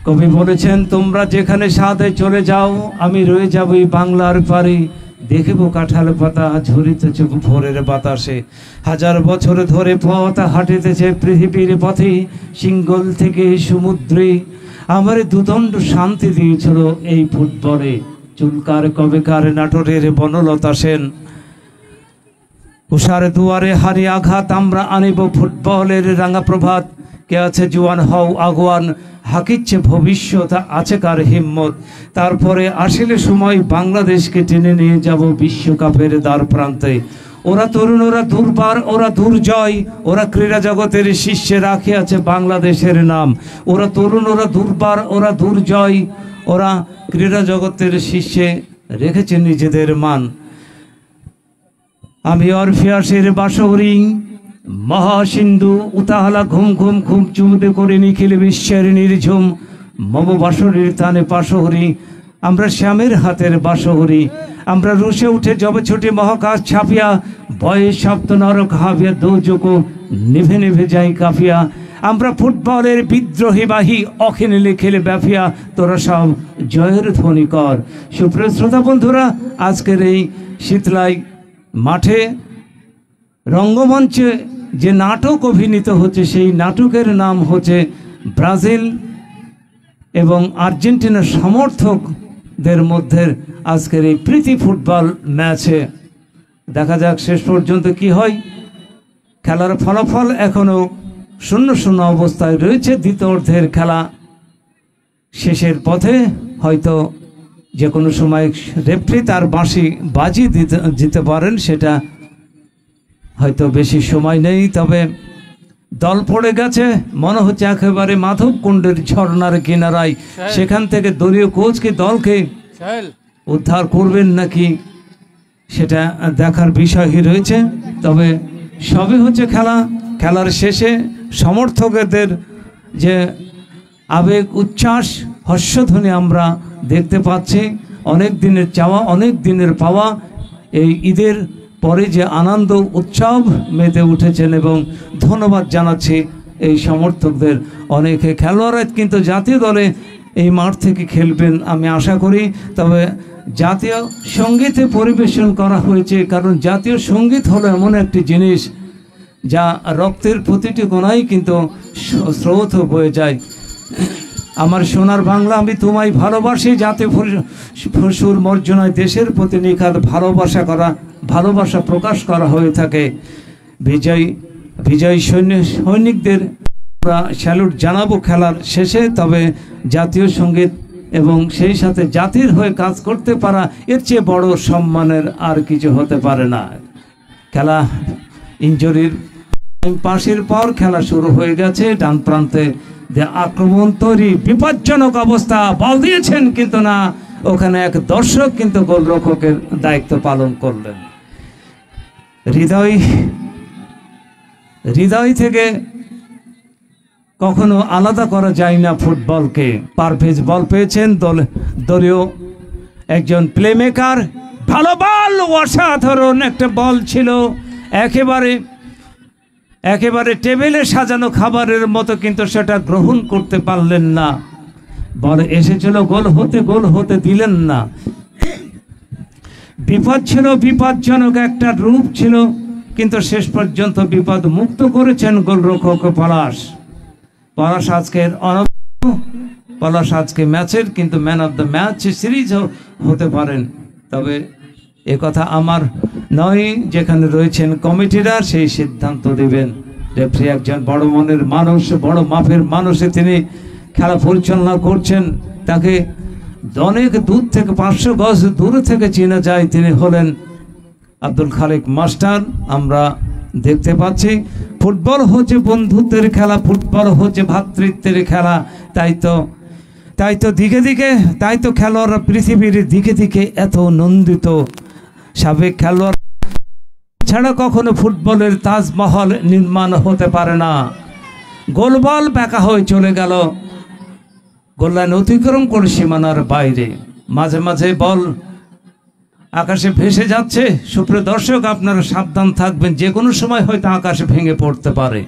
কবি বলেছেন, তোমরা যেখানে সাথে চলে যাও আমি রয়ে যাবই বাংলার পারে, দেখব কাঁঠাল পাতা ঝরিতেছে ভোরের বাতাসে। হাজার বছর ধরে পথ হাঁটিতেছে পৃথিবীর পথে, সিঙ্গল থেকে সমুদ্রে আমার দুদণ্ড শান্তি দিয়েছিল এই ফুটবলে। চুলকার কবেকার নাটোরের বনলতা সেন, উষার দুয়ারে হারি আঘাত, আমরা আনিব ফুটবলের রাঙা প্রভাত। কে আছে জোয়ান হও আগুয়ান, হাকিচ্ছে ভবিষ্যৎ, আছে কার হিম্মত। তারপরে আসলে সময় বাংলাদেশকে টেনে নিয়ে যাব বিশ্বকাপের দ্বার প্রান্তে। ওরা তরুণ, ওরা দুর্বার, ওরা দুর্জয়, ওরা ক্রীড়া জগতের শীর্ষে রাখে আছে বাংলাদেশের নাম। ওরা তরুণ, ওরা দুর্বার, ওরা দুর্জয়, ওরা ক্রীড়া জগতের শীর্ষে রেখেছে নিজেদের মান। আমি অরফিয়াসের বাসহরি মহাসিন্ধু, উতাহালা ঘুম ঘুম ঘুম চুমুতে করে নিখিল বিশ্বের নির্ঝুম। মম বাসরের তানে পাশহরি, আমরা শ্যামের হাতের বাসহরি। আমরা রুশে উঠে জবে ছুটে মহাকাশ ছাপিয়া, ভয়ে সপ্ত নরক হাবিয়া, দোজক নিভে নিভে যাই কাফিয়া। আমরা ফুটবলের বিদ্রোহী বাহী, অখিলে লিখিলে ব্যাপিয়া, তোরা সব জয়ের ধ্বনি কর। সুপ্রিয় শ্রোতা বন্ধুরা, আজকের এই শীতলাই মাঠে রঙ্গমঞ্চে যে নাটক অভিনীত হচ্ছে, সেই নাটকের নাম হচ্ছে ব্রাজিল এবং আর্জেন্টিনার সমর্থকদের মধ্যে আজকের এই প্রীতি ফুটবল ম্যাচে। দেখা যাক শেষ পর্যন্ত কি হয়। খেলার ফলাফল এখনো 0-0 অবস্থায় রয়েছে। দ্বিতীয়ার্ধের খেলা শেষের পথে, হয়তো যে কোনো সময় রেফারি তার বাঁশি বাজি দিতে পারেন, সেটা হয়তো বেশি সময় নেই। তবে দল পড়ে গেছে মনে হচ্ছে একেবারে মাধবকুণ্ডের ঝর্ণার কিনারায়। সেখান থেকে দলীয় কোচ কি দলকে উদ্ধার করবেন নাকি সেটা দেখার বিষয়ই রয়েছে। তবে সবই হচ্ছে খেলার শেষে সমর্থকদের যে আবেগ, উচ্ছ্বাস, হর্ষধ্বনি আমরা দেখতে পাচ্ছি। অনেক দিনের চাওয়া, অনেক দিনের পাওয়া, এই ঈদের পরে যে আনন্দ উৎসব মেতে উঠেছেন এবং ধন্যবাদ জানাচ্ছি এই সমর্থকদের অনেকে। খেলোয়াড়রা কিন্তু জাতীয় দলে এই মাঠ থেকে খেলবেন আমি আশা করি। তবে জাতীয় সঙ্গীতে পরিবেশন করা হয়েছে, কারণ জাতীয় সঙ্গীত হলো এমন একটি জিনিস যা রক্তের প্রতিটি কোণায় কিন্তু স্রোত বয়ে যায়। আমার সোনার বাংলা আমি তোমায় ভালোবাসি, জাতীয় সুর মর্জনায় দেশের প্রতি নিখাদ ভালোবাসা প্রকাশ করা হয়ে থাকে। বিজয়ী সৈনিকদের আমরা স্যালুট জানাবো খেলার শেষে। তবে জাতীয় সঙ্গীত এবং সেই সাথে জাতির হয়ে কাজ করতে পারা, এর চেয়ে বড় সম্মানের আর কিছু হতে পারে না। খেলা ইনজুরির পাশের পর খেলা শুরু হয়ে গেছে। ডান প্রান্তে আক্রমণ তৈরি, বিপজ্জনক অবস্থা, বল দিয়েছেন কিন্তু না, ওখানে এক দর্শক কিন্তু গোলরক্ষকের দায়িত্ব পালন করলেন। হৃদয় থেকে কখনো আলাদা করা যায় না ফুটবলকে। পারভেজ বল পেয়েছেন, দলীয় একজন প্লেমেকার, ভালো বল, অসাধারণ একটা বল ছিল, একেবারে টেবিলে সাজানো খাবারের মতো, কিন্তু সেটা গ্রহণ করতে পারলেন না। বল এসেছিল, গোল হতে দিলেন না। বিপদ ছিল, বিপজ্জনক একটা রূপ ছিল, কিন্তু শেষ পর্যন্ত বিপদ মুক্ত করেছেন গোলরক্ষক পলাশ আজকে ম্যাচের কিন্তু ম্যান অফ দ্য ম্যাচ সিরিজও হতে পারেন। তবে একথা আমার নয়, যেখানে রয়েছেন কমিটিরা সেই সিদ্ধান্ত দিবেন। রেফারি একজন বড় মনের মানুষ, বড় মাপের মানুষ, তিনি খেলা পরিচালনা করছেন। তাকে অনেক দূর থেকে 500 গজ দূরে থেকে চেনা যায়। তিনি হলেন আব্দুল খালেক মাস্টার। আমরা দেখতে পাচ্ছি ফুটবল হচ্ছে বন্ধুত্বের খেলা, ফুটবল হচ্ছে ভ্রাতৃত্বের খেলা। তাই তো খেলোয়াড়রা পৃথিবীর দিকে দিকে এত নন্দিত। সাবেক খেলোয়াড় ছাড়া কখনো ফুটবলের তাজমহল নির্মাণ হতে পারে না। গোলবল বেঁকা হয়ে চলে গেল, গোললাইন অতিক্রম করে সীমানার বাইরে। মাঝে মাঝে বল আকাশে ভেসে যাচ্ছে। সুপ্রিয় দর্শক, আপনারা সাবধান থাকবেন, যে কোনো সময় হয়তো আকাশে ভেঙে পড়তে পারে।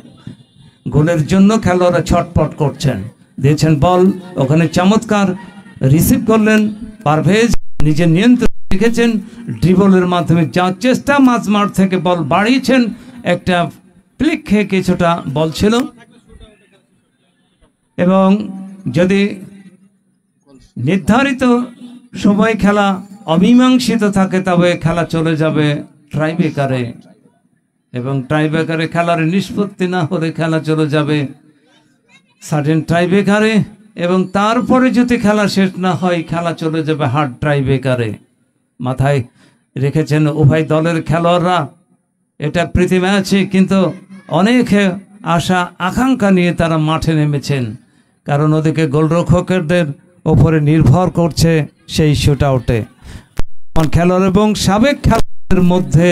গোলের জন্য খেলোয়াড়রা ছটপট করছেন। দিয়েছেন বল, ওখানে চমৎকার রিসিভ করলেন পারভেজ, নিজের নিয়ন্ত্রণ রেখেছেন, ড্রিবলের মাধ্যমে যাওয়ার চেষ্টা, মাঝমাঠ থেকে বল বাড়িয়েছেন, একটা ফ্লিক খেয়ে কিছুটা বল ছিল। এবং যদি নির্ধারিত সময় খেলা অমীমাংসিত থাকে, তবে খেলা চলে যাবে ট্রাইব্রেকারে, এবং ট্রাইব্রেকারে খেলার নিষ্পত্তি না হলে খেলা চলে যাবে সার্টেন ট্রাইব্রেকারে, এবং তারপরে যদি খেলা শেষ না হয় খেলা চলে যাবে হার্ড ট্রাইব্রেকারে। মাথায় রেখেছেন উভয় দলের খেলোয়াড়রা। এটা প্রীতি ম্যাচে কিন্তু অনেক আশা আকাঙ্ক্ষা নিয়ে তারা মাঠে নেমেছেন, কারণ ওদিকে গোলরক্ষকদের ওপরে নির্ভর করছে সেই শুট আউটে। খেলোয়াড় এবং সাবেক খেলোয়াড়ের মধ্যে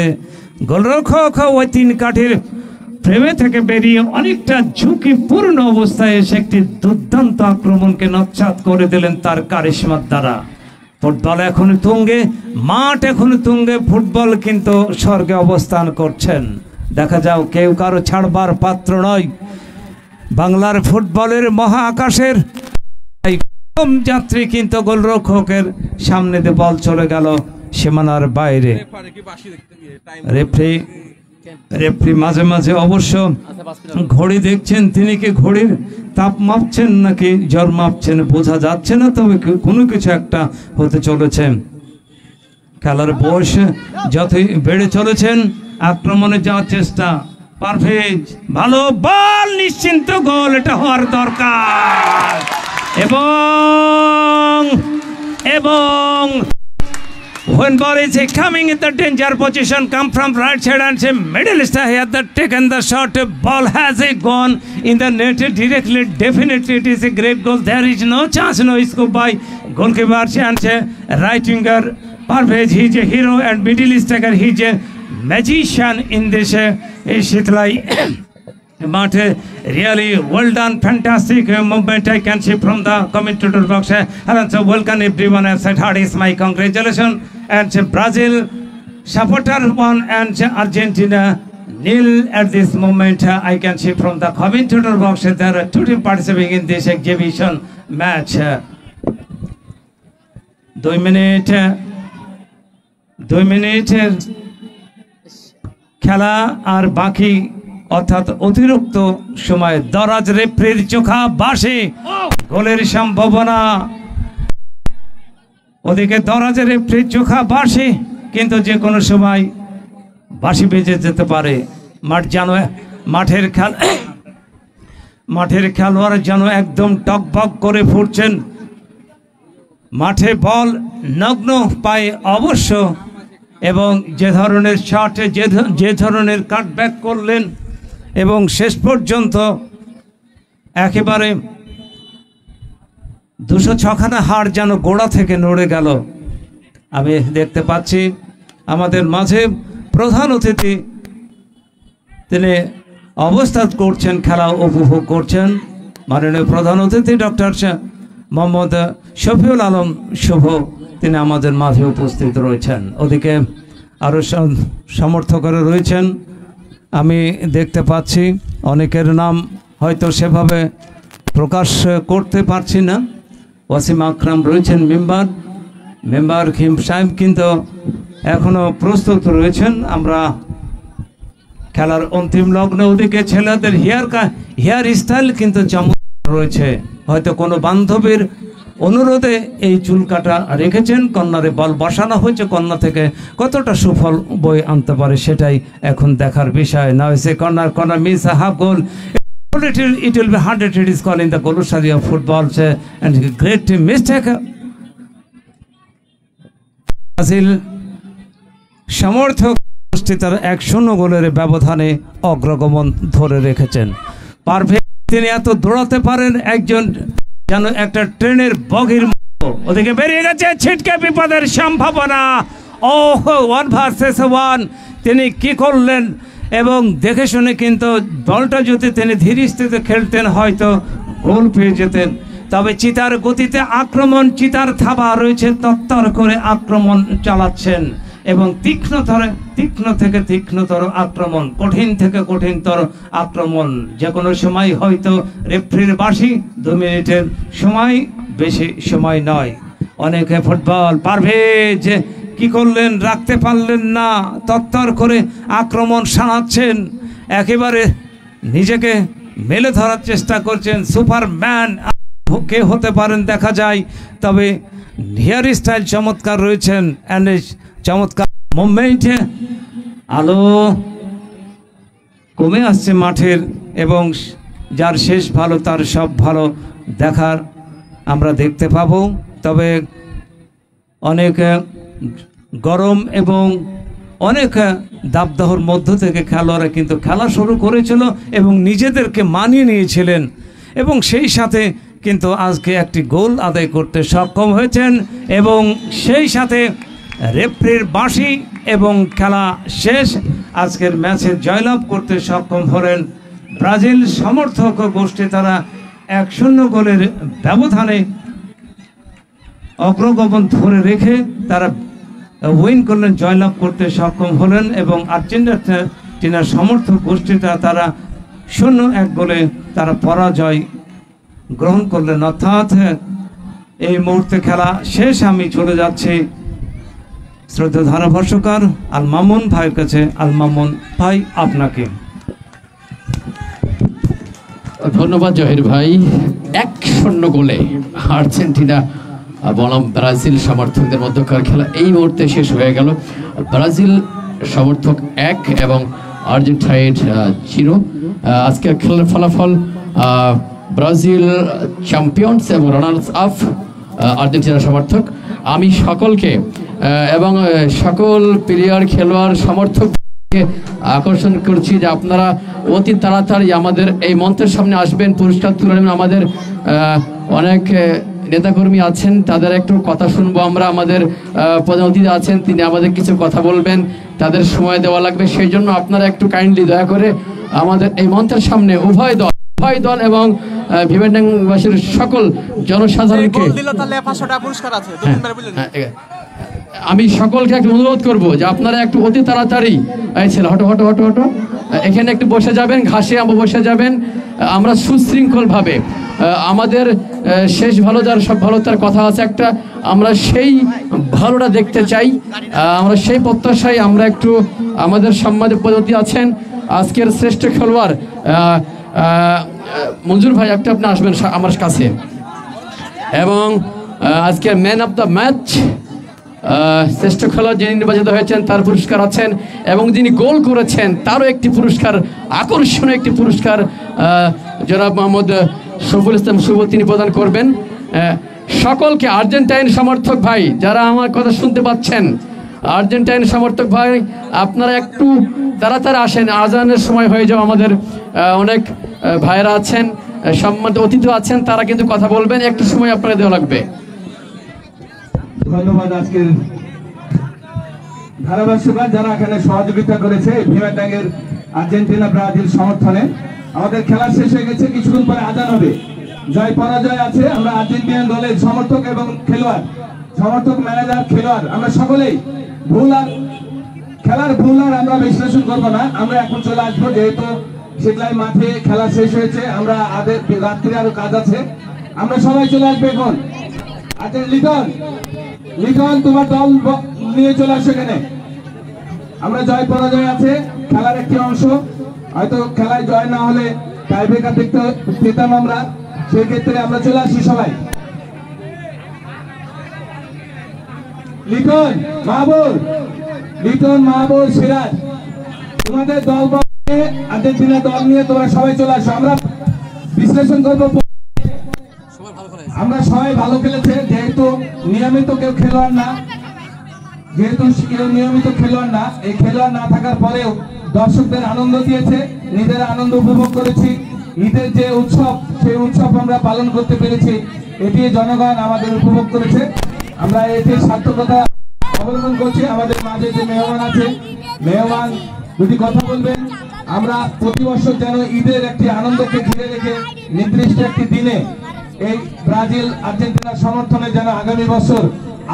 গোলরক্ষক ওই 3 কাঠির প্রেমে থেকে বেরিয়ে অনেকটা ঝুঁকিপূর্ণ অবস্থায় এসে একটি দুর্দান্ত আক্রমণকে নস্যাৎ করে দিলেন তার কারিশমার দ্বারা। ফুটবল এখন তুঙ্গে, মাঠ এখন তুঙ্গে, ফুটবল কিন্তু স্বর্গে অবস্থান করছেন। দেখা যাও, কেউ কারো ছাড়বার পাত্র নয়। বাংলার ফুটবলের মহা আকাশের কম যাত্রী কিন্তু গোলরক্ষকের সামনে দিয়ে বল চলে গেল সীমানার বাইরে। রেফারি মাঝে মাঝে অবশ্য ঘড়ি দেখছেন, তিনি কি ঘড়ির তাপ মাপছেন নাকি জ্বর মাপছেন বোঝা যাচ্ছে না, তবে কোনো কিছু একটা হতে চলেছে। খেলার বয়স যতই বেড়ে চলেছেন, আক্রমণে যাওয়ার চেষ্টা, পারভেজ ভালো বল, নিশ্চিন্ত গোল, এটা হওয়ার দরকার। এবং when ball is coming in the danger position, come from right side and say middle star here that taken the shot, ball has gone in the net directly. Definitely it is a great goal. There is no chance, no scope by goalkeeper and right winger Parvez. He is a hero and middle striker, he is a magician in this Shitlai. But really well done, fantastic movement I can see from the commentator box. And so welcome everyone and said hard is my congratulations. And Brazil supporter won and Argentina nil at this moment. I can see from the commentator box that there are 2 teams participating in this exhibition match. 2 মিনিটের খেলা আর বাকি, অর্থাৎ অতিরিক্ত সময়। দরাজ রেফারির চোখা বাসে গোলের সম্ভাবনা, ওদিকে দরাজ রেফারির চোখা বাসে, কিন্তু যে কোনো সময় বাঁশি বেজে যেতে পারে। মাঠের খেলোয়াড় যেন একদম টকবক করে ফুটছেন। মাঠে বল নগ্ন পায়ে অবশ্য, এবং যে ধরনের শট, যে ধরনের কাটব্যাক করলেন, এবং শেষ পর্যন্ত একেবারে 206খানা হাড় যেন গোড়া থেকে নড়ে গেল। আমি দেখতে পাচ্ছি আমাদের মাঝে প্রধান অতিথি, তিনি অবস্থান করছেন, খেলা উপভোগ করছেন। মাননীয় প্রধান অতিথি ডক্টর মোহাম্মদ শফিউল আলম শুভ, তিনি আমাদের মাঝে উপস্থিত রয়েছেন। ওদিকে আরও সমর্থকরা রয়েছেন, আমি দেখতে পাচ্ছি। অনেকের নাম হয়তো সেভাবে প্রকাশ করতে পারছি না। ওয়াসিম আকরাম রয়েছেন, মেম্বার খিম সাহেব কিন্তু এখনো প্রস্তুত রয়েছেন। আমরা খেলার অন্তিম লগ্নে, ওদিকে ছেলেদের হেয়ার স্টাইল কিন্তু চমৎকার রয়েছে। হয়তো কোনো বান্ধবীর অনুরোধে এই চুল কাটা রেখেছেন, কর্নারে বল বসানো হয়েছে, কর্নার থেকে কতটা সুফল বই আনতে পারে সেটাই এখন দেখার বিষয়। না হয়েছে corner miss half goal, it will be 100 it is called in the Golosari of football, and great mistake. Brazil সমর্থক তার 1-0 গোলের ব্যবধানে অগ্রগমন ধরে রেখেছেন। পারফেক্ট, তিনি এত দৌড়াতে পারেন, একজন যেন একটা ট্রেনের বগির মতো। ওদিকে বেরিয়ে গেছে, ছিটকে বিপদের সম্ভাবনা। 1 ভার্সেস 1 তিনি কি করলেন, এবং দেখে শুনে কিন্তু বলটা যদি তিনি ধীরস্থিতে খেলতেন হয়তো গোল পেয়ে যেতেন। তবে চিতার গতিতে আক্রমণ, চিতার থাবা রয়েছে, তত্তর করে আক্রমণ চালাচ্ছেন, এবং তীক্ষ্ণ থেকে তীক্ষ্ণতর আক্রমণ, কঠিন থেকে কঠিনতর আক্রমণ। যে কোনো সময় হয়তো রেফারির বাঁশি, 2 মিনিটের সময়, বেশি সময় নয়। অনেকে ফুটবল পারভেজ কি করলেন, রাখতে পারলেন না, তত্তর করে আক্রমণ সানাচ্ছেন, একেবারে নিজেকে মেলে ধরার চেষ্টা করছেন। সুপারম্যান কে হতে পারেন দেখা যায়, তবে হেয়ার স্টাইল চমৎকার রয়েছেন, চমৎকার মুভমেন্টে। আলো কমে আসছে মাঠের, এবং যার শেষ ভালো তার সব ভালো দেখার আমরা দেখতে পাবো। তবে অনেক গরম এবং অনেক দাবদাহর মধ্য থেকে খেলোয়াড়রা কিন্তু খেলা শুরু করেছিল এবং নিজেদেরকে মানিয়ে নিয়েছিলেন, এবং সেই সাথে কিন্তু আজকে একটি গোল আদায় করতে সক্ষম হয়েছেন, এবং সেই সাথে রেফারির বাঁশি এবং খেলা শেষ। আজকের ম্যাচে জয়লাভ করতে সক্ষম হলেন ব্রাজিল সমর্থক গোষ্ঠী। তারা 1-0 গোলের ব্যবধানে অগ্রগমন ধরে রেখে তারা উইন করলেন, জয়লাভ করতে সক্ষম হলেন, এবং আর্জেন্টিনার সমর্থক গোষ্ঠীটা তারা 0-1 গোলে তারা পরাজয় গ্রহণ করলেন। অর্থাৎ এই মুহূর্তে খেলা শেষ। আমি চলে যাচ্ছি শ্রদ্ধা ধারাভাষ্যকার আল মামুন ভাইয়ের কাছে। আল মামুন ভাই, আপনাকে ধন্যবাদ জহির ভাই। 1-0 গোলে আর্জেন্টিনা বনাম ব্রাজিল সমর্থকদের মধ্যকার খেলা এই মুহূর্তে শেষ হয়ে গেল। ব্রাজিল সমর্থক 1 এবং আর্জেন্টাইন 0। আজকে খেলার ফলাফল ব্রাজিল চ্যাম্পিয়ন্স এবং রানার্স আপ আর্জেন্টিনা সমর্থক। আমি সকলকে এবং সকল প্লেয়ার, খেলোয়াড়, সমর্থককে আকর্ষণ করছি যে আপনারা অতি তাড়াতাড়ি আমাদের এই মঞ্চের সামনে আসবেন, পুরস্কার তুলে নেবেন। আমাদের অনেক নেতাকর্মী আছেন, তাদের একটু কথা শুনবো আমরা। আমাদের প্রধান অতিথি আছেন, তিনি আমাদের কিছু কথা বলবেন, তাদের সময় দেওয়া লাগবে। সেই জন্য আপনারা একটু কাইন্ডলি দয়া করে আমাদের এই মঞ্চের সামনে উভয় দল এবং ভিভেন্ডাংবাসীর সকল জনসাধারণকে আমি সকলকে একটু অনুরোধ করবো যে আপনারা একটু অতি তাড়াতাড়ি ছেলে হটো এখানে একটু বসে যাবেন, ঘাসে বসে যাবেন। আমরা সুশৃঙ্খলভাবে আমাদের শেষ ভালো যার সব ভালো তার কথা আছে একটা, আমরা সেই ভালোটা দেখতে চাই, আমরা সেই প্রত্যাশায় আমরা একটু আমাদের সম্মানিত পদ্ধতি আছেন আজকের শ্রেষ্ঠ খেলোয়াড় মঞ্জুর ভাই, একটা আপনি আসবেন আমার কাছে। এবং আজকের ম্যান অফ দ্য ম্যাচ শ্রেষ্ঠ খেলোয়াড় যিনি নির্বাচিত হয়েছেন তার পুরস্কার আছেন, এবং যিনি গোল করেছেন তারও একটি পুরস্কার, আকর্ষণীয় একটি পুরস্কার জনাব মোহাম্মদ শফিউল ইসলাম শুভ তিনি প্রদান করবেন। সকলকে আর্জেন্টাইন সমর্থক ভাই যারা আমার কথা শুনতে পাচ্ছেন, আর্জেন্টাইন সমর্থক ভাই আপনারা একটু তাড়াতাড়ি আসেন, আজানের সময় হয়ে যাও। আমাদের অনেক ভাইরা আছেন, সম্মানিত অতিথি আছেন, তারা কিন্তু কথা বলবেন, একটু সময় আপনারা দেওয়া লাগবে। ধন্যবাদ আজকের ধারাভাষ্যকার যারা এখানে সহযোগিতা করেছে ভিমেটাঙ্গের আর্জেন্টিনা ব্রাজিল সমর্থনে। আমাদের খেলা শেষ হয়ে গেছে, কিছুক্ষণ পরে আজান হবে। জয় পরাজয় আছে, আমরা আর্জেন্টিনা দলের সমর্থক এবং খেলোয়াড়, সমর্থক, ম্যানেজার, খেলোয়াড়, আমরা সকলেই ভুল আর খেলার ভুল আর আমরা বিশ্লেষণ করবো না। আমরা এখন চলে আসবো, যেহেতু শীতলাই মাঠে খেলা শেষ হয়েছে, আমরা রাত্রে আরো কাজ আছে, আমরা সবাই চলে আসবো এখন। আচ্ছা লিটন, লিটন তোমার দল নিয়ে চলে আসো এখানে। আমরা জয় পরাজয় আছে, খেলার একটি অংশ, হয়তো খেলায় জয় না হলে টাইব্রেকার দেখতে পেতাম আমরা, সেই ক্ষেত্রে আমরা চলে আসি সবাই। লিটন, মাহবুব, লিটন, মাহবুব, সিরাজ, তোমাদের দল নিয়ে, আর্জেন্টিনা দল নিয়ে তোমরা সবাই চলে আসো, আমরা বিশ্লেষণ করবো। আমরা সবাই ভালো খেলেছে, যেহেতু নিয়মিত কেউ খেলোয়াড় না, যেহেতু কেউ নিয়মিত খেলোয়াড় না, এই খেলোয়াড় না থাকার পরেও দর্শকদের আনন্দ দিয়েছে, নিজেরা আনন্দ উপভোগ করেছি। ঈদের যে উৎসব, সেই উৎসব আমরা পালন করতে পেরেছি, এটি জনগণ আমাদের উপভোগ করেছে। আমরা এটির সার্থকতা অবলম্বন করছি। আমাদের মাঝে যে মেহমান আছে, মেহমান দুটি কথা বলবেন। আমরা প্রতি বছর যেন ঈদের একটি আনন্দকে ঘিরে রেখে নির্দিষ্ট একটি দিনে এই ব্রাজিল আর্জেন্টিনার সমর্থনে যেন আগামী বছর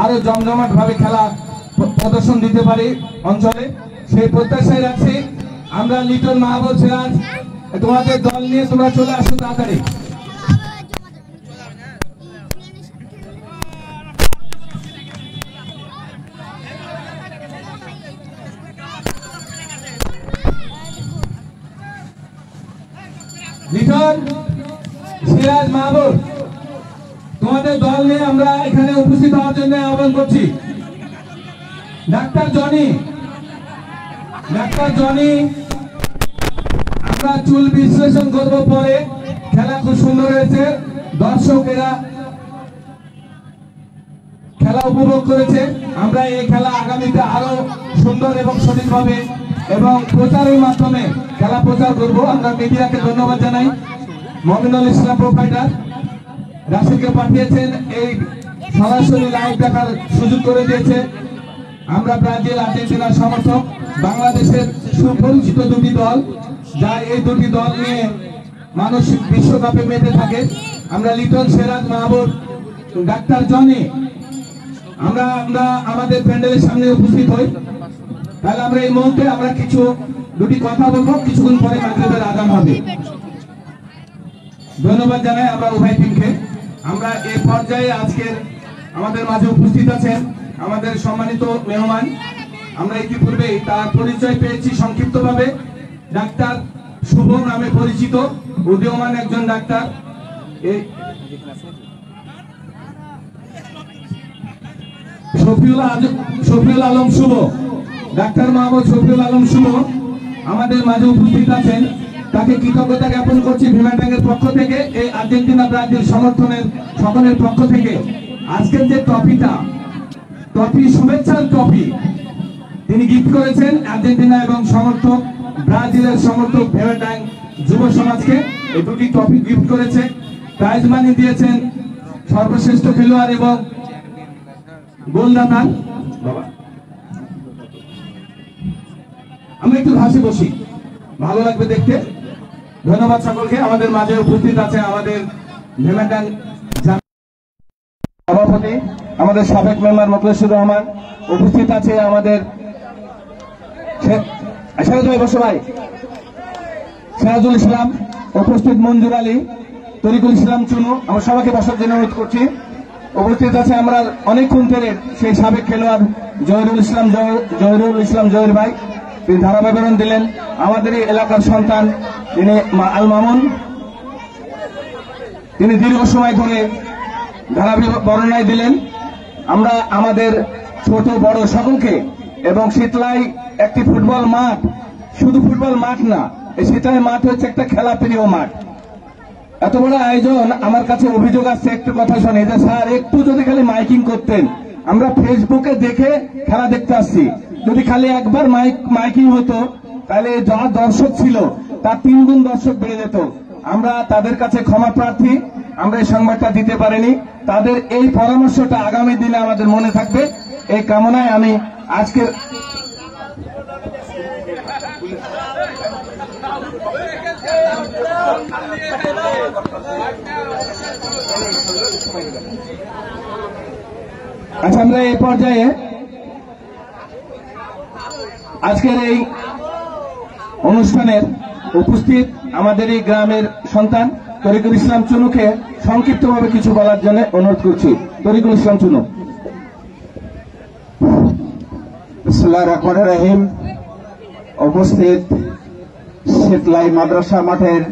আরো জমজমাট ভাবে খেলা প্রদর্শন দিতে পারি অঞ্চলে, সেই প্রত্যাশায় রাখছি। আমরা লিটন, মাহবুব, সিরাজ, তোমাদের দল নিয়ে তোমরা চলে আসো তাড়াতাড়ি। লিটন, সিরাজ, মাহবুব, তোমাদের দল নিয়ে আমরা এখানে উপস্থিত হওয়ার জন্য আহ্বান করছি। ডাক্তার জনি, ডাক্তার জনি, আমরা চুল বিশ্লেষণ করব পরে। খেলা খুব সুন্দর হয়েছে, দর্শকেরা খেলা উপভোগ করেছে। আমরা এই খেলা আগামীতে আরো সুন্দর এবং সঠিকভাবে এবং প্রচারের মাধ্যমে খেলা প্রচার করব। আমরা মিডিয়াকে ধন্যবাদ জানাই। মমিনুল ইসলাম প্রোভাইডার রাশিদকে পাঠিয়েছেন, এই সরাসরি লাইভ দেখার সুযোগ করে দিয়েছে। আমরা ব্রাজিল আর্জেন্টিনার সমর্থক, বাংলাদেশের সুপরিচিত দুটি দল, যা এই দুটি দল নিয়ে মানুষ বিশ্বকাপে মেতে থাকে। আমরা লিটন, সিরাজ, মাহবুব, ডাক্তার জনি, আমরা আমাদের প্যান্ডেলের সামনে উপস্থিত হই। তাহলে আমরা এই মুহূর্তে আমরা দুটি কথা বলবো, কিছুক্ষণ পরে মাগরিবের আযান হবে। ধন্যবাদ জানাই আমরা উভয় টিমকে। আমরা এই পর্যায়ে আজকের আমাদের মাঝে উপস্থিত আছেন আমাদের সম্মানিত মেহমান। আমরা ইতিপূর্বেই তার পরিচয় পেয়েছি সংক্ষিপ্তভাবে। ডাক্তার শুভ নামে পরিচিত, উদীয়মান একজন ডাক্তার। শফিউল আলম শুভ, ডাক্তার মোহাম্মদ শফিউল আলম শুভ আমাদের মাঝে উপস্থিত আছেন। তাকে কৃতজ্ঞতা জ্ঞাপন করছি ভিমেটাঙ্গের পক্ষ থেকে, এই আর্জেন্টিনা ব্রাজিল সমর্থনের সকলের পক্ষ থেকে। আজকের যে ট্রফি, শুভেচ্ছার ট্রফি তিনি গিফট করেছেন আর্জেন্টিনা এবং সমর্থক ব্রাজিলের সমর্থক ভিমেটাং যুব সমাজকে। এই দুটি ট্রফি গিফট করেছে, প্রাইজ মানি দিয়েছেন সর্বশ্রেষ্ঠ খেলোয়াড় এবং গোলদাতা। আমরা একটু ঘাসে বসি, ভালো লাগবে দেখতে। ধন্যবাদ সকলকে। আমাদের মাঝে উপস্থিত আছে আমাদের ভিমেটাং সভাপতি, আমাদের সাবেক মেম্বার মোখলেসুর রহমান, উপস্থিত আছে আমাদের বসো ভাই, সিরাজুল ইসলাম, উপস্থিত মঞ্জুর আলী, তরিকুল ইসলাম চুনু। আমরা সবাইকে বসার জন্য অনুরোধ করছি। উপস্থিত আছে আমরা অনেকক্ষণ ধরে সেই সাবেক খেলোয়াড় জহিরুল ইসলাম জহির ভাই, তিনি ধারা বিবরণ দিলেন। আমাদের এই এলাকার সন্তান তিনি আল মামুন, তিনি দীর্ঘ সময় ধরে ধারা বর্ণনায় দিলেন। আমরা আমাদের ছোট বড় সকলকে, এবং শীতলাই একটি ফুটবল মাঠ, শুধু ফুটবল মাঠ না, এই শীতলাই মাঠ হচ্ছে একটা খেলা প্রিয় মাঠ। এত বড় আয়োজন, আমার কাছে অভিযোগ আসছে, একটু কথা শুনে যে স্যার একটু যদি খালি মাইকিং করতেন, আমরা ফেসবুকে দেখে খেলা দেখতে আসছি, যদি খালি একবার মাইকিং হতো তাহলে যা দর্শক ছিল তার 3 গুণ দর্শক বেড়ে যেত। আমরা তাদের কাছে ক্ষমা প্রার্থী, আমরা এই সংবাদটা দিতে পারিনি। তাদের এই পরামর্শটা আগামী দিনে আমাদের মনে থাকবে, এই কামনায় আমি আজকের আচ্ছা, আমরা এই পর্যায়ে আজকের এই অনুষ্ঠানের উপস্থিত আমাদের এই গ্রামের সন্তান তরিকুল ইসলাম চুনুকে সংক্ষিপ্তভাবে কিছু বলার জন্য অনুরোধ করছি। তরিকুল ইসলাম চুনু। বিসমিল্লাহির রহমানির রহিম। উপস্থিত শীতলাই মাদ্রাসা মাঠের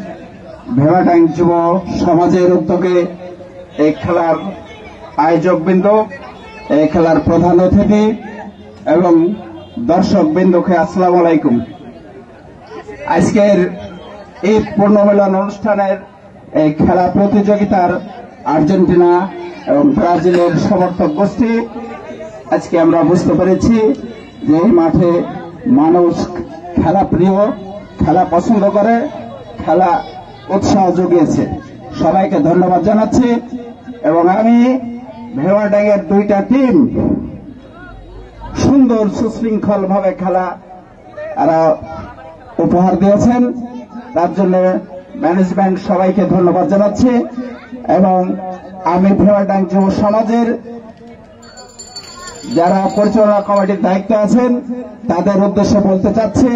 ভেবাটাইন যুব সমাজের উদ্যোগে এই খেলার আয়োজকবৃন্দ, এই খেলার প্রধান অতিথি এবং দর্শকবৃন্দকে আসসালামু আলাইকুম। আজকের এই পূর্ণমিলন অনুষ্ঠানের এই খেলা প্রতিযোগিতার আর্জেন্টিনা এবং ব্রাজিলের সমর্থক গোষ্ঠী, আজকে আমরা বুঝতে পেরেছি যে এই মাঠে মানুষ খেলা প্রিয়, খেলা পছন্দ করে, খেলা উৎসাহ জুগিয়েছে। সবাইকে ধন্যবাদ জানাচ্ছি। এবং আমি ভেবাডাঙ্গের 2টা টিম সুন্দর সুশৃঙ্খল ভাবে খেলা এরা উপহার দিয়েছেন, তার জন্য ম্যানেজমেন্ট সবাইকে ধন্যবাদ জানাচ্ছি। এবং আমি ভেবাডাং যুব সমাজের যারা পরিচালনা কমিটির দায়িত্বে আছেন তাদের উদ্দেশ্যে বলতে চাচ্ছি,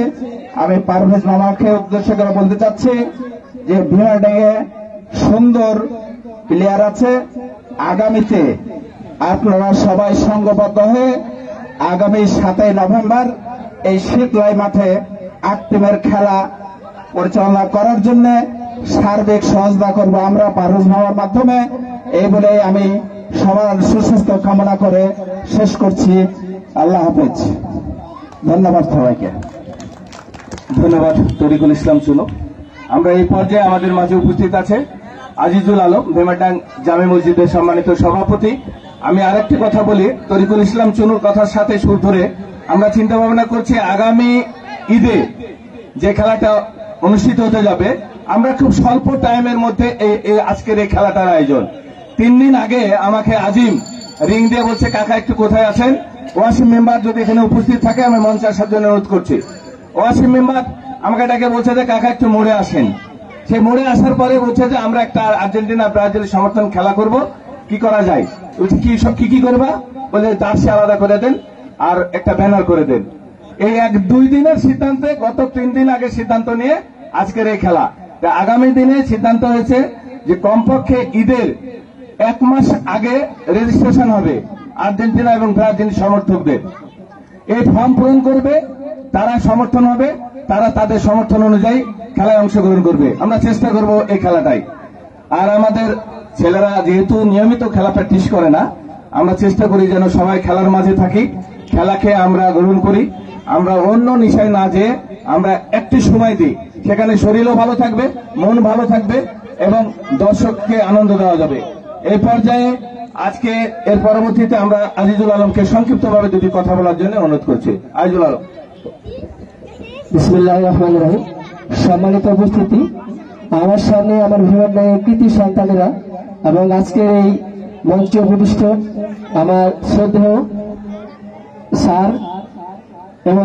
আমি পারভেজ মামাকে উদ্দেশ্য করে বলতে চাচ্ছি যে ভেবাডাঙ্গে সুন্দর প্লেয়ার আছে। আগামীতে আপনারা সবাই সংঘবদ্ধ হয়ে আগামী 7ই নভেম্বর এই শীতলাই মাঠে 8 টিমের খেলা পরিচালনা করার জন্য সার্বিক সহযোগিতা করব আমরা পারভেজ মামার মাধ্যমে। এই বলে আমি সবার সুস্বাস্থ্য কামনা করে শেষ করছি। আল্লাহ হাফেজ। ধন্যবাদ সবাইকে। ধন্যবাদ তরিকুল ইসলাম চুনু। আমরা এই পর্যায়ে আমাদের মাঝে উপস্থিত আছে আজিজুল আলম, ভেমাটাং জামে মসজিদের সম্মানিত সভাপতি। আমি আরেকটি কথা বলি, তরিকুল ইসলাম চুনুর কথার সাথে সুর ধরে আমরা চিন্তা ভাবনা করছি আগামী ঈদে যে খেলাটা অনুষ্ঠিত হতে যাবে, আমরা খুব স্বল্প টাইমের মধ্যে আজকের এই খেলাটার আয়োজন। 3 দিন আগে আমাকে আজিম রিং দিয়ে বলছে, কাকা একটু কোথায় আছেন? ওয়াসিম মেম্বার যদি এখানে উপস্থিত থাকে আমি মঞ্চে আসার জন্য অনুরোধ করছি। ওয়াসিম মেম্বার আমাকে ডাকে বলছে যে কাকা একটু মোড়ে আসেন। সে মোড়ে আসার পরে বলছে যে আমরা একটা আর্জেন্টিনা ব্রাজিল সমর্থন খেলা করব, কি করা যায়? কি করবা? বলে জার্সি আলাদা করে দেন আর একটা ব্যানার করে দেন। এই 1-2 দিনের সিদ্ধান্তে গত 3 দিন আগে সিদ্ধান্ত নিয়ে আজকের এই খেলা। আগামী দিনে সিদ্ধান্ত হয়েছে যে কমপক্ষে ঈদের 1 মাস আগে রেজিস্ট্রেশন হবে আর্জেন্টিনা এবং ব্রাজিল সমর্থকদের। এই ফর্ম পূরণ করবে, তারা সমর্থন হবে, তারা তাদের সমর্থন অনুযায়ী খেলায় অংশগ্রহণ করবে। আমরা চেষ্টা করব এই খেলাটাই। আর আমাদের ছেলেরা যেহেতু নিয়মিত খেলা প্র্যাকটিস করে না, আমরা চেষ্টা করি যেন সবাই খেলার মাঝে থাকি, খেলাকে আমরা গ্রহণ করি। আমরা অন্য নিশায় না যেয়ে আমরা একটি সময় দিই, সেখানে শরীরও ভালো থাকবে, মন ভালো থাকবে এবং দর্শককে আনন্দ দেওয়া যাবে। এই পর্যায়ে আজকে এর পরবর্তীতে আমরা আজিজুল আলমকে সংক্ষিপ্তভাবে 2টি কথা বলার জন্য অনুরোধ করছি। আজিজুল আলম। বিসমিল্লাহির রহমানির রহিম। সম্মানিত উপস্থিতি, আমার সামনে আমার ভেবাডাঙ্গের কৃতি সন্তানেরা এবং আজকের এই মঞ্চে উপবিষ্ট আমার শ্রদ্ধেয় স্যার এবং